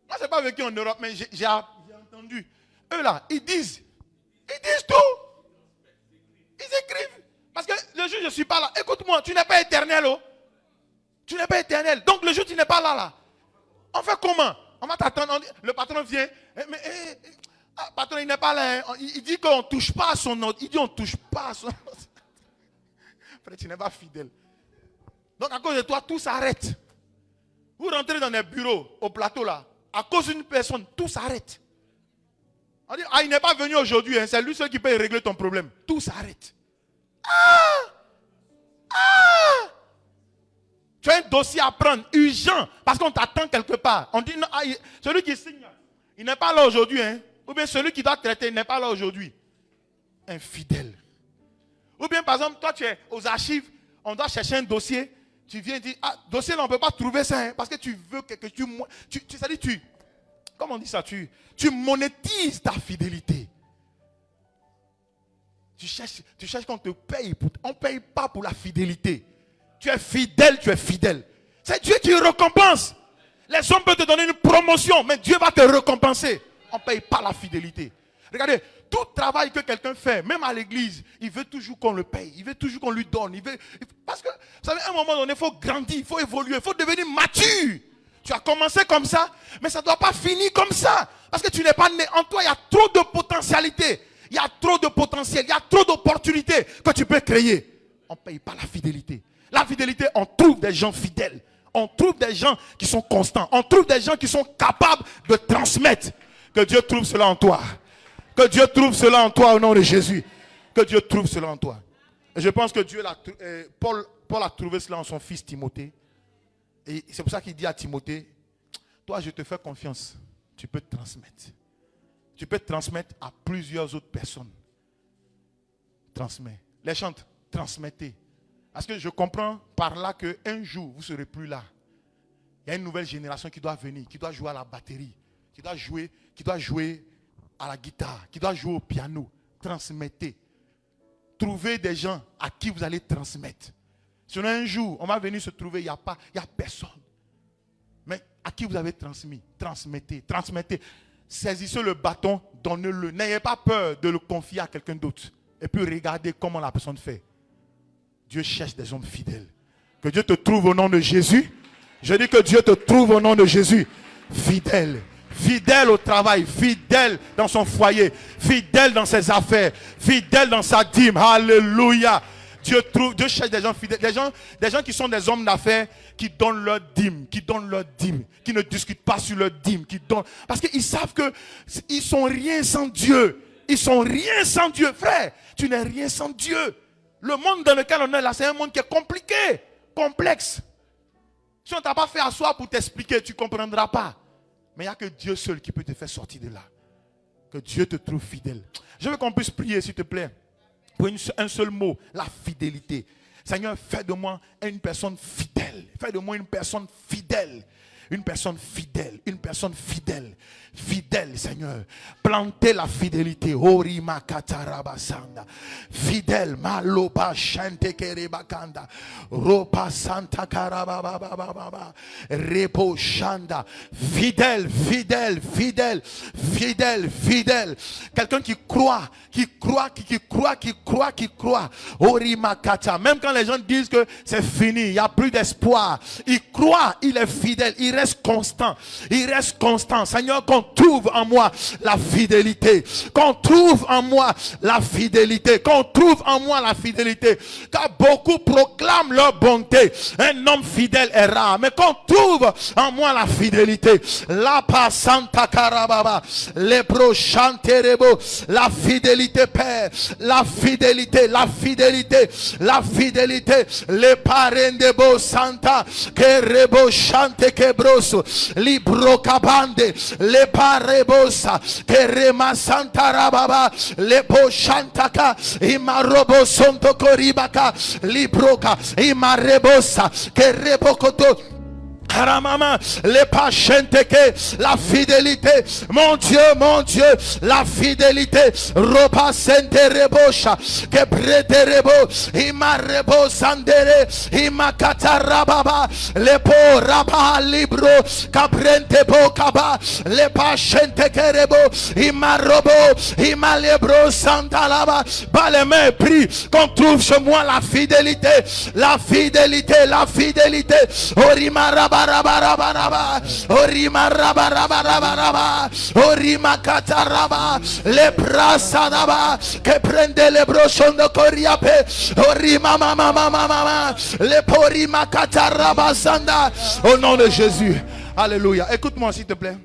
Moi, je n'ai pas vécu en Europe, mais j'ai entendu. Eux là, ils disent tout. Ils écrivent. Parce que le jour où je ne suis pas là, écoute-moi, tu n'es pas éternel. Oh. Tu n'es pas éternel. Donc le jour où tu n'es pas là, on fait comment? On va t'attendre. Le patron vient. Patron, il n'est pas là. Hein. Il dit qu'on ne touche pas à son ordre. Il dit on ne touche pas à son ordre. Frère, tu n'es pas fidèle. Donc à cause de toi, tout s'arrête. Vous rentrez dans les bureaux, au plateau là. À cause d'une personne, tout s'arrête. On dit, il n'est pas venu aujourd'hui. Hein. C'est lui seul qui peut régler ton problème. Tout s'arrête. Tu as un dossier à prendre, urgent, parce qu'on t'attend quelque part. On dit, non, celui qui signe, il n'est pas là aujourd'hui. Hein. Ou bien celui qui doit traiter, il n'est pas là aujourd'hui. Infidèle. Ou bien, par exemple, toi, tu es aux archives, on doit chercher un dossier. Tu viens dire, dossier, là, on ne peut pas trouver ça. Hein, parce que tu veux que comment on dit ça? Tu monétises ta fidélité. Tu cherches qu'on te paye. On ne paye pas pour la fidélité. Tu es fidèle, tu es fidèle. C'est Dieu qui récompense. Les hommes peuvent te donner une promotion, mais Dieu va te récompenser. On ne paye pas la fidélité. Regardez, tout travail que quelqu'un fait, même à l'église, il veut toujours qu'on le paye. Il veut toujours qu'on lui donne. Parce que, vous savez, à un moment donné, il faut grandir, il faut évoluer, il faut devenir mature. Tu as commencé comme ça, mais ça ne doit pas finir comme ça. Parce que tu n'es pas né. En toi, il y a trop de potentialité. Il y a trop de potentiel, il y a trop d'opportunités que tu peux créer. On ne paye pas la fidélité. La fidélité, on trouve des gens fidèles. On trouve des gens qui sont constants. On trouve des gens qui sont capables de transmettre. Que Dieu trouve cela en toi. Que Dieu trouve cela en toi au nom de Jésus. Que Dieu trouve cela en toi. Et je pense que Paul a trouvé cela en son fils Timothée. Et c'est pour ça qu'il dit à Timothée, toi je te fais confiance. Tu peux transmettre. Tu peux transmettre à plusieurs autres personnes. Transmets. Les chantes, transmettez. Parce que je comprends par là qu'un jour, vous ne serez plus là. Il y a une nouvelle génération qui doit venir, qui doit jouer à la batterie, qui doit jouer à la guitare, qui doit jouer au piano. Transmettez. Trouvez des gens à qui vous allez transmettre. Sinon un jour, on va venir se trouver, il n'y a personne. Mais à qui vous avez transmis? Transmettez. Saisissez le bâton, donnez-le. N'ayez pas peur de le confier à quelqu'un d'autre. Et puis regardez comment la personne fait. Dieu cherche des hommes fidèles. Que Dieu te trouve au nom de Jésus. Je dis que Dieu te trouve au nom de Jésus. Fidèle. Fidèle au travail. Fidèle dans son foyer. Fidèle dans ses affaires. Fidèle dans sa dîme. Alléluia. Dieu cherche des gens fidèles, des gens qui sont des hommes d'affaires, qui donnent leur dîme, qui ne discutent pas sur leur dîme, qui donnent. Parce qu'ils savent qu'ils sont rien sans Dieu. Ils sont rien sans Dieu. Frère, tu n'es rien sans Dieu. Le monde dans lequel on est là, c'est un monde qui est compliqué, complexe. Si on ne t'a pas fait asseoir pour t'expliquer, tu ne comprendras pas. Mais il n'y a que Dieu seul qui peut te faire sortir de là. Que Dieu te trouve fidèle. Je veux qu'on puisse prier, s'il te plaît. Pour un seul mot, la fidélité. Seigneur, fais de moi une personne fidèle. Fais de moi une personne fidèle. Une personne fidèle. Une personne fidèle. Fidèle, Seigneur. Plantez la fidélité. Orima katarabasanda. Fidèle. Maloba shante kerebakanda. Ropa santa karabababababa. Repo shanda. Fidèle, fidèle, fidèle. Fidèle, fidèle. Quelqu'un qui croit. Qui croit. Orima kata. Même quand les gens disent que c'est fini, il n'y a plus d'espoir. Il croit, il est fidèle. Il reste constant. Seigneur, qu'on trouve en moi la fidélité. Qu'on trouve en moi la fidélité. Car beaucoup proclament leur bonté. Un homme fidèle est rare. Mais qu'on trouve en moi la fidélité. La passanta karababa. Les prochanterebo. La fidélité, Père. La fidélité. Les parendebo santa. Kerebo chante kebroso. Libro kabande. Les parebosa. Kerema santa rababa. Les pochantaka. Imarobo sonto koribaka. Libroka. Imarebosa. Kerebokoto. Karamama, les pachenteke, la fidélité, mon Dieu, la fidélité, roba sente rebosha, que prete rebo, ima rebo sandere, ima katarababa, le po raba libro, caprente po kaba, le pachenteke rebo, ima robo, ima lebro santalaba, bas les mains, prie, qu'on trouve chez moi la fidélité, orima raba. Orima rabaraba, orima kataraba, le prasadaba, que prende le brochon de coriape, orima mama, le porima kataraba sanda, au nom de Jésus. Alléluia. Écoute-moi s'il te plaît.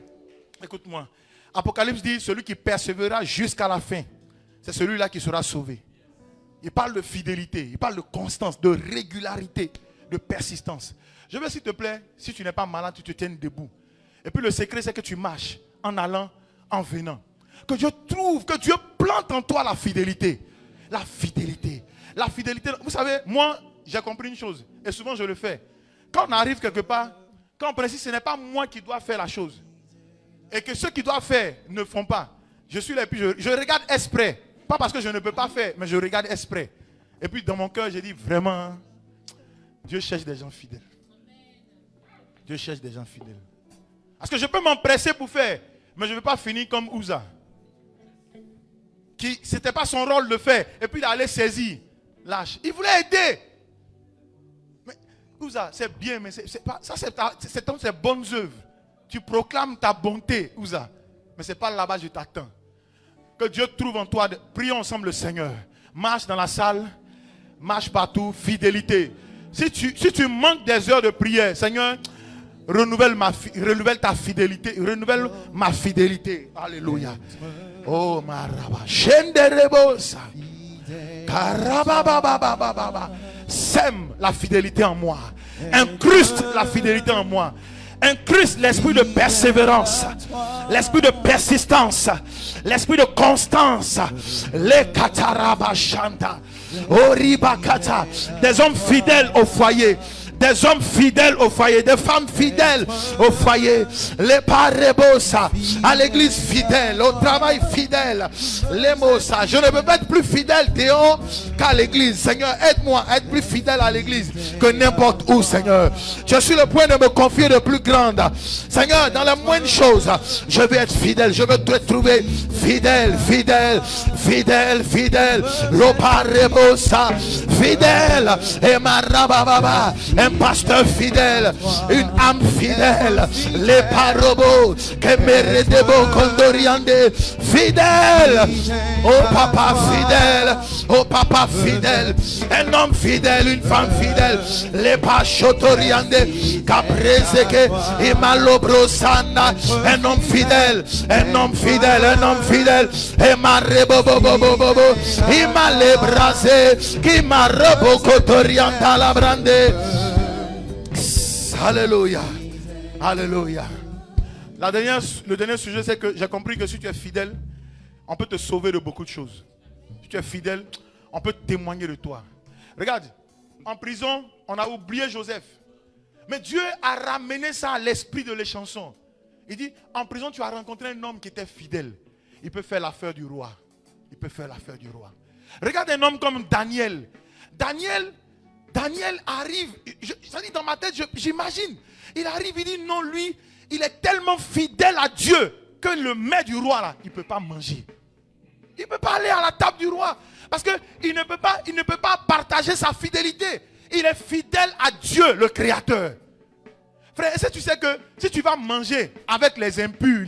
Écoute-moi. Apocalypse dit, celui qui persévérera jusqu'à la fin, c'est celui-là qui sera sauvé. Il parle de fidélité, il parle de constance, de régularité, de persistance. Je veux, s'il te plaît, si tu n'es pas malade, tu te tiennes debout. Et puis le secret, c'est que tu marches en allant, en venant. Que Dieu trouve, que Dieu plante en toi la fidélité. La fidélité. Vous savez, moi, j'ai compris une chose. Et souvent, je le fais. Quand on arrive quelque part, quand on précise, ce n'est pas moi qui dois faire la chose. Et que ceux qui doivent faire ne font pas. Je suis là et puis je regarde exprès. Pas parce que je ne peux pas faire, mais je regarde exprès. Et puis dans mon cœur, j'ai dit vraiment, Dieu cherche des gens fidèles. Dieu cherche des gens fidèles. Parce que je peux m'empresser pour faire, mais je ne veux pas finir comme Uza. Ce n'était pas son rôle de faire. Et puis il allait saisir. Lâche. Il voulait aider. Mais Uza, c'est bien, mais c'est pas, ça c'est tes bonnes œuvres. Tu proclames ta bonté, Uza. Mais ce n'est pas là-bas que je t'attends. Que Dieu trouve en toi. Prions ensemble le Seigneur. Marche dans la salle. Marche partout. Fidélité. Si tu manques des heures de prière, Seigneur, renouvelle ta fidélité. Renouvelle ma fidélité. Alléluia. Oh, maraba. Shenderebosa. Karabababababa. Sème la fidélité en moi. Incruste la fidélité en moi. Incruste l'esprit de persévérance, l'esprit de persistance, l'esprit de constance. Les katarabashanta. Oribakata. Des hommes fidèles au foyer. Des hommes fidèles au foyer, des femmes fidèles au foyer, les parebosa, à l'église fidèle, au travail fidèle, les mosa. Je ne peux pas être plus fidèle, Théo, qu'à l'église. Seigneur, aide-moi à être plus fidèle à l'église que n'importe où, Seigneur. Je suis le point de me confier de plus grande. Seigneur, dans la moindre chose, je vais être fidèle, je veux te trouver fidèle, fidèle, fidèle, fidèle, l'oparebosa, fidèle, et marababa, un pasteur fidèle, une âme fidèle, les parobos, que meredebo condoriande, fidèle, oh papa fidèle, oh papa fidèle, un homme fidèle, une femme fidèle, les pachotoriande, caprezeke, imalobrosana, un homme fidèle, un homme fidèle, un homme fidèle, et marebobobobobo, imalebrase, qui marebocotorianda la brande. Alléluia, alléluia. Le dernier sujet, c'est que j'ai compris que si tu es fidèle, on peut te sauver de beaucoup de choses. Si tu es fidèle, on peut témoigner de toi. Regarde, en prison, on a oublié Joseph. Mais Dieu a ramené ça à l'esprit de les chansons. Il dit, en prison, tu as rencontré un homme qui était fidèle. Il peut faire l'affaire du roi. Il peut faire l'affaire du roi. Regarde un homme comme Daniel. Daniel arrive, ça dit dans ma tête, j'imagine. Il arrive, il dit, non, lui, il est tellement fidèle à Dieu que le maître du roi, là, il ne peut pas manger. Il ne peut pas aller à la table du roi. Parce qu'il ne peut pas partager sa fidélité. Il est fidèle à Dieu, le Créateur. Frère, est-ce que tu sais que si tu vas manger avec les impurs,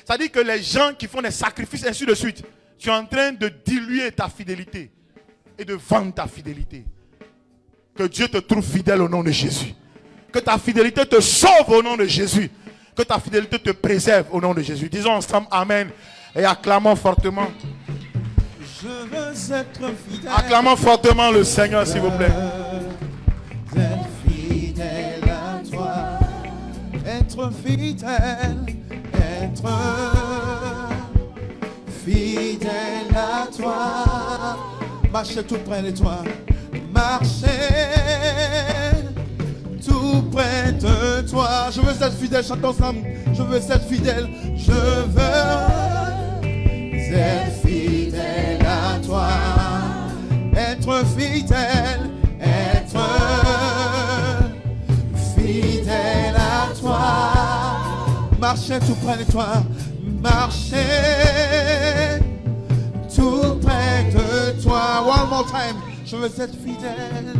ça dit que les gens qui font des sacrifices, ainsi de suite, tu es en train de diluer ta fidélité et de vendre ta fidélité. Que Dieu te trouve fidèle au nom de Jésus. Que ta fidélité te sauve au nom de Jésus. Que ta fidélité te préserve au nom de Jésus. Disons ensemble Amen et acclamons fortement. Je veux être fidèle. Acclamons fortement le Seigneur, s'il vous plaît. Être fidèle à toi. Être fidèle. Être fidèle à toi. Marcher tout près de toi. Marcher tout près de toi. Je veux être fidèle, chantons ensemble. Je veux être fidèle. Je veux être fidèle à toi. Être fidèle. Être fidèle à toi. Marcher tout près de toi. Marcher tout près de toi. One more time. Je veux être fidèle.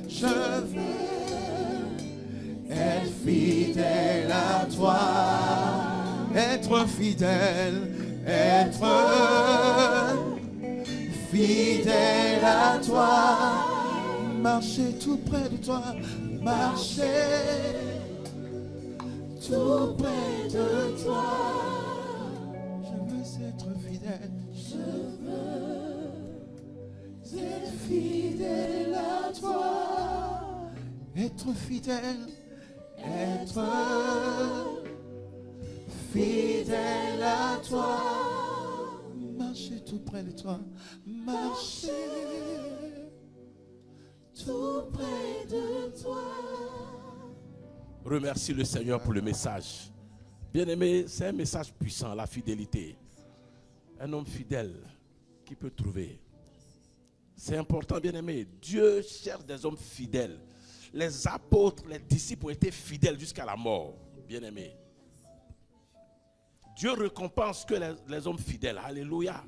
Je veux être fidèle à toi. Être fidèle. Être fidèle à toi. Marcher tout près de toi. Marcher tout près de toi. Je veux être fidèle. Je veux être fidèle à toi. Être fidèle. Être fidèle à toi. Marcher tout près de toi. Marcher tout près de toi. Remercie le Seigneur pour le message. Bien-aimé, c'est un message puissant, la fidélité. Un homme fidèle qui peut trouver. C'est important, bien-aimé. Dieu cherche des hommes fidèles. Les apôtres, les disciples ont été fidèles jusqu'à la mort, bien-aimé. Dieu récompense que les hommes fidèles. Alléluia.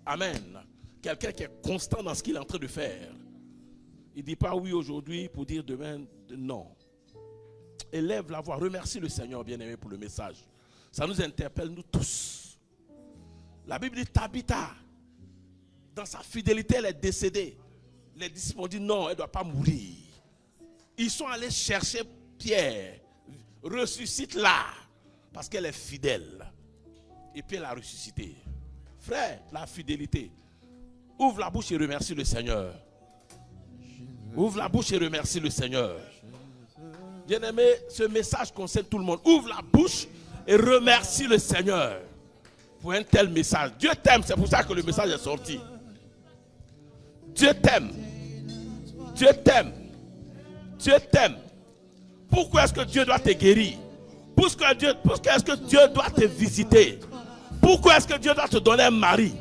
Amen. Quelqu'un qui est constant dans ce qu'il est en train de faire. Il ne dit pas oui aujourd'hui pour dire demain non. Élève la voix. Remercie le Seigneur, bien-aimé, pour le message. Ça nous interpelle, nous tous. La Bible dit Tabitha, dans sa fidélité, elle est décédée. Les disciples ont dit non, elle ne doit pas mourir. Ils sont allés chercher Pierre. Ressuscite-la. Parce qu'elle est fidèle. Et puis elle a ressuscité. Frère, la fidélité. Ouvre la bouche et remercie le Seigneur. Ouvre la bouche et remercie le Seigneur. Bien-aimé, ce message concerne tout le monde. Ouvre la bouche et remercie le Seigneur pour un tel message. Dieu t'aime, c'est pour ça que le message est sorti. Dieu t'aime. Dieu t'aime. Dieu t'aime. Pourquoi est-ce que Dieu doit te guérir? Pourquoi est-ce que Dieu doit te visiter? Pourquoi est-ce que Dieu doit te donner un mari?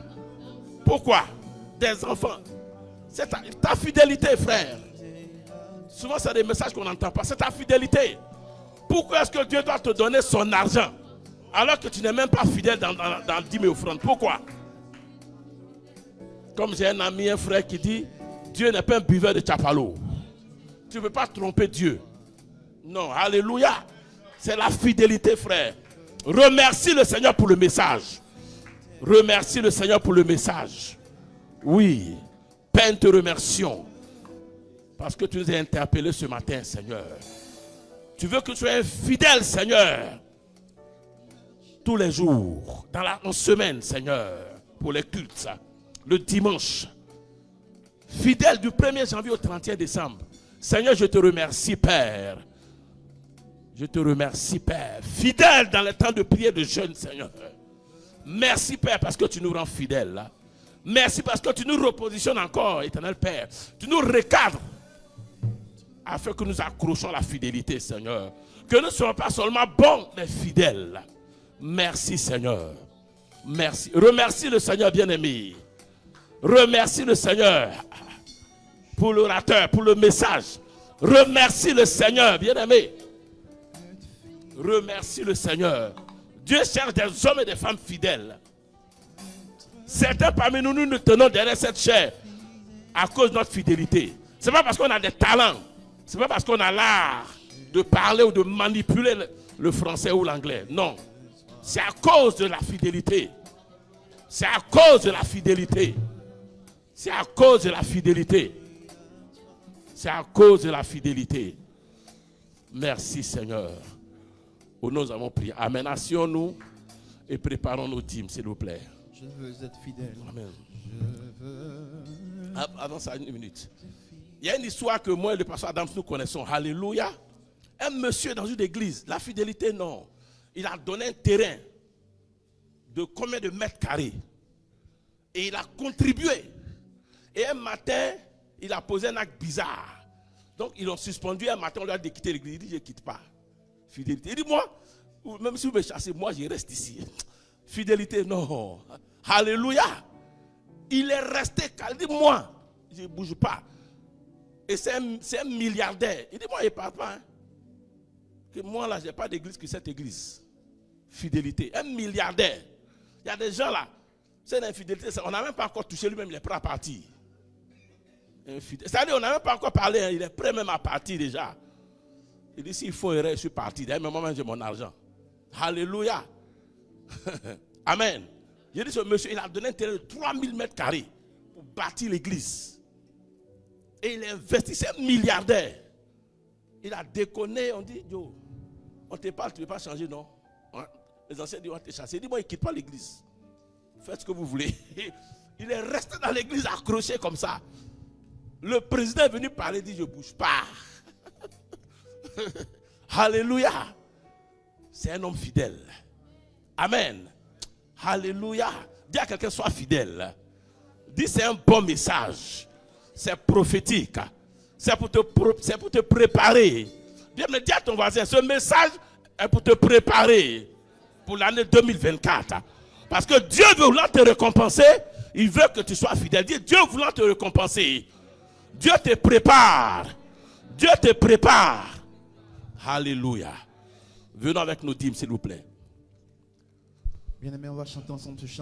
Pourquoi? Des enfants. C'est ta fidélité, frère. Souvent, c'est des messages qu'on n'entend pas. C'est ta fidélité. Pourquoi est-ce que Dieu doit te donner son argent? Alors que tu n'es même pas fidèle dans le dîme et offrande. Pourquoi? Comme j'ai un ami, un frère qui dit, Dieu n'est pas un buveur de chapalo. Tu ne peux pas tromper Dieu. Non, alléluia. C'est la fidélité, frère. Remercie le Seigneur pour le message. Remercie le Seigneur pour le message. Oui, Père, nous te remercions. Parce que tu nous as interpellés ce matin, Seigneur. Tu veux que tu sois fidèle, Seigneur. Tous les jours, dans la semaine, Seigneur, pour les cultes, le dimanche. Fidèle du 1er janvier au 31 décembre. Seigneur, je te remercie, Père. Je te remercie, Père. Fidèle dans les temps de prière de jeûne, Seigneur. Merci, Père, parce que tu nous rends fidèles. Merci parce que tu nous repositionnes encore, éternel Père. Tu nous recadres afin que nous accrochons la fidélité, Seigneur. Que nous ne soyons pas seulement bons, mais fidèles. Merci, Seigneur. Merci. Remercie le Seigneur bien-aimé. Remercie le Seigneur pour l'orateur, pour le message. Remercie le Seigneur bien-aimé. Remercie le Seigneur. Dieu cherche des hommes et des femmes fidèles. Certains parmi nous, nous nous tenons derrière cette chair à cause de notre fidélité. Ce n'est pas parce qu'on a des talents. Ce n'est pas parce qu'on a l'art de parler ou de manipuler le français ou l'anglais. Non. C'est à cause de la fidélité. C'est à cause de la fidélité. C'est à cause de la fidélité. C'est à cause de la fidélité. Merci, Seigneur. Nous avons prié. Amen. Asseyons-nous et préparons nos dîmes, s'il vous plaît. Je veux être fidèle. Amen. Je veux... Avant ça, une minute. Il y a une histoire que moi et le pasteur Adams nous connaissons. Alléluia. Un monsieur dans une église. La fidélité, non. Il a donné un terrain de combien de mètres carrés. Et il a contribué. Et un matin, il a posé un acte bizarre. Donc, ils l'ont suspendu. Un matin, on lui a dit de quitter l'église. Il dit, je ne quitte pas. Fidélité. Il dit, moi, même si vous me chassez, moi, je reste ici. Fidélité, non. Alléluia. Il est resté calme. Il dit, moi, je ne bouge pas. Et c'est un milliardaire. Il dit, moi, il ne parle pas. Hein. Que moi, là, je n'ai pas d'église que cette église. Fidélité. Un milliardaire. Il y a des gens là. C'est l'infidélité. On n'a même pas encore touché lui-même. Il est prêt à partir. C'est-à-dire, on n'a même pas encore parlé. Hein. Il est prêt même à partir déjà. Il dit, s'il faut errer, je suis parti. D'ailleurs, moi, j'ai mon argent. Alléluia. Amen. J'ai dit, ce monsieur, il a donné un terrain de 3000 mètres carrés pour bâtir l'église. Et il a investi, c'est un milliardaire. Il a déconné, on dit, Yo, on te parle, tu ne veux pas changer, non? Les anciens disent, on te chasse. Il dit, moi, il ne quitte pas l'église. Faites ce que vous voulez. Il est resté dans l'église accroché comme ça. Le président est venu parler, il dit, je ne bouge pas. Alléluia. C'est un homme fidèle. Amen. Alléluia. Dis à quelqu'un, sois fidèle. Dis, c'est un bon message. C'est prophétique. C'est pour te préparer. Dis à ton voisin, ce message est pour te préparer pour l'année 2024. Parce que Dieu voulant te récompenser, il veut que tu sois fidèle. Dis, Dieu voulant te récompenser, Dieu te prépare. Dieu te prépare. Alléluia. Venons avec nos dîmes, s'il vous plaît. Bien-aimés, on va chanter ensemble ce chant.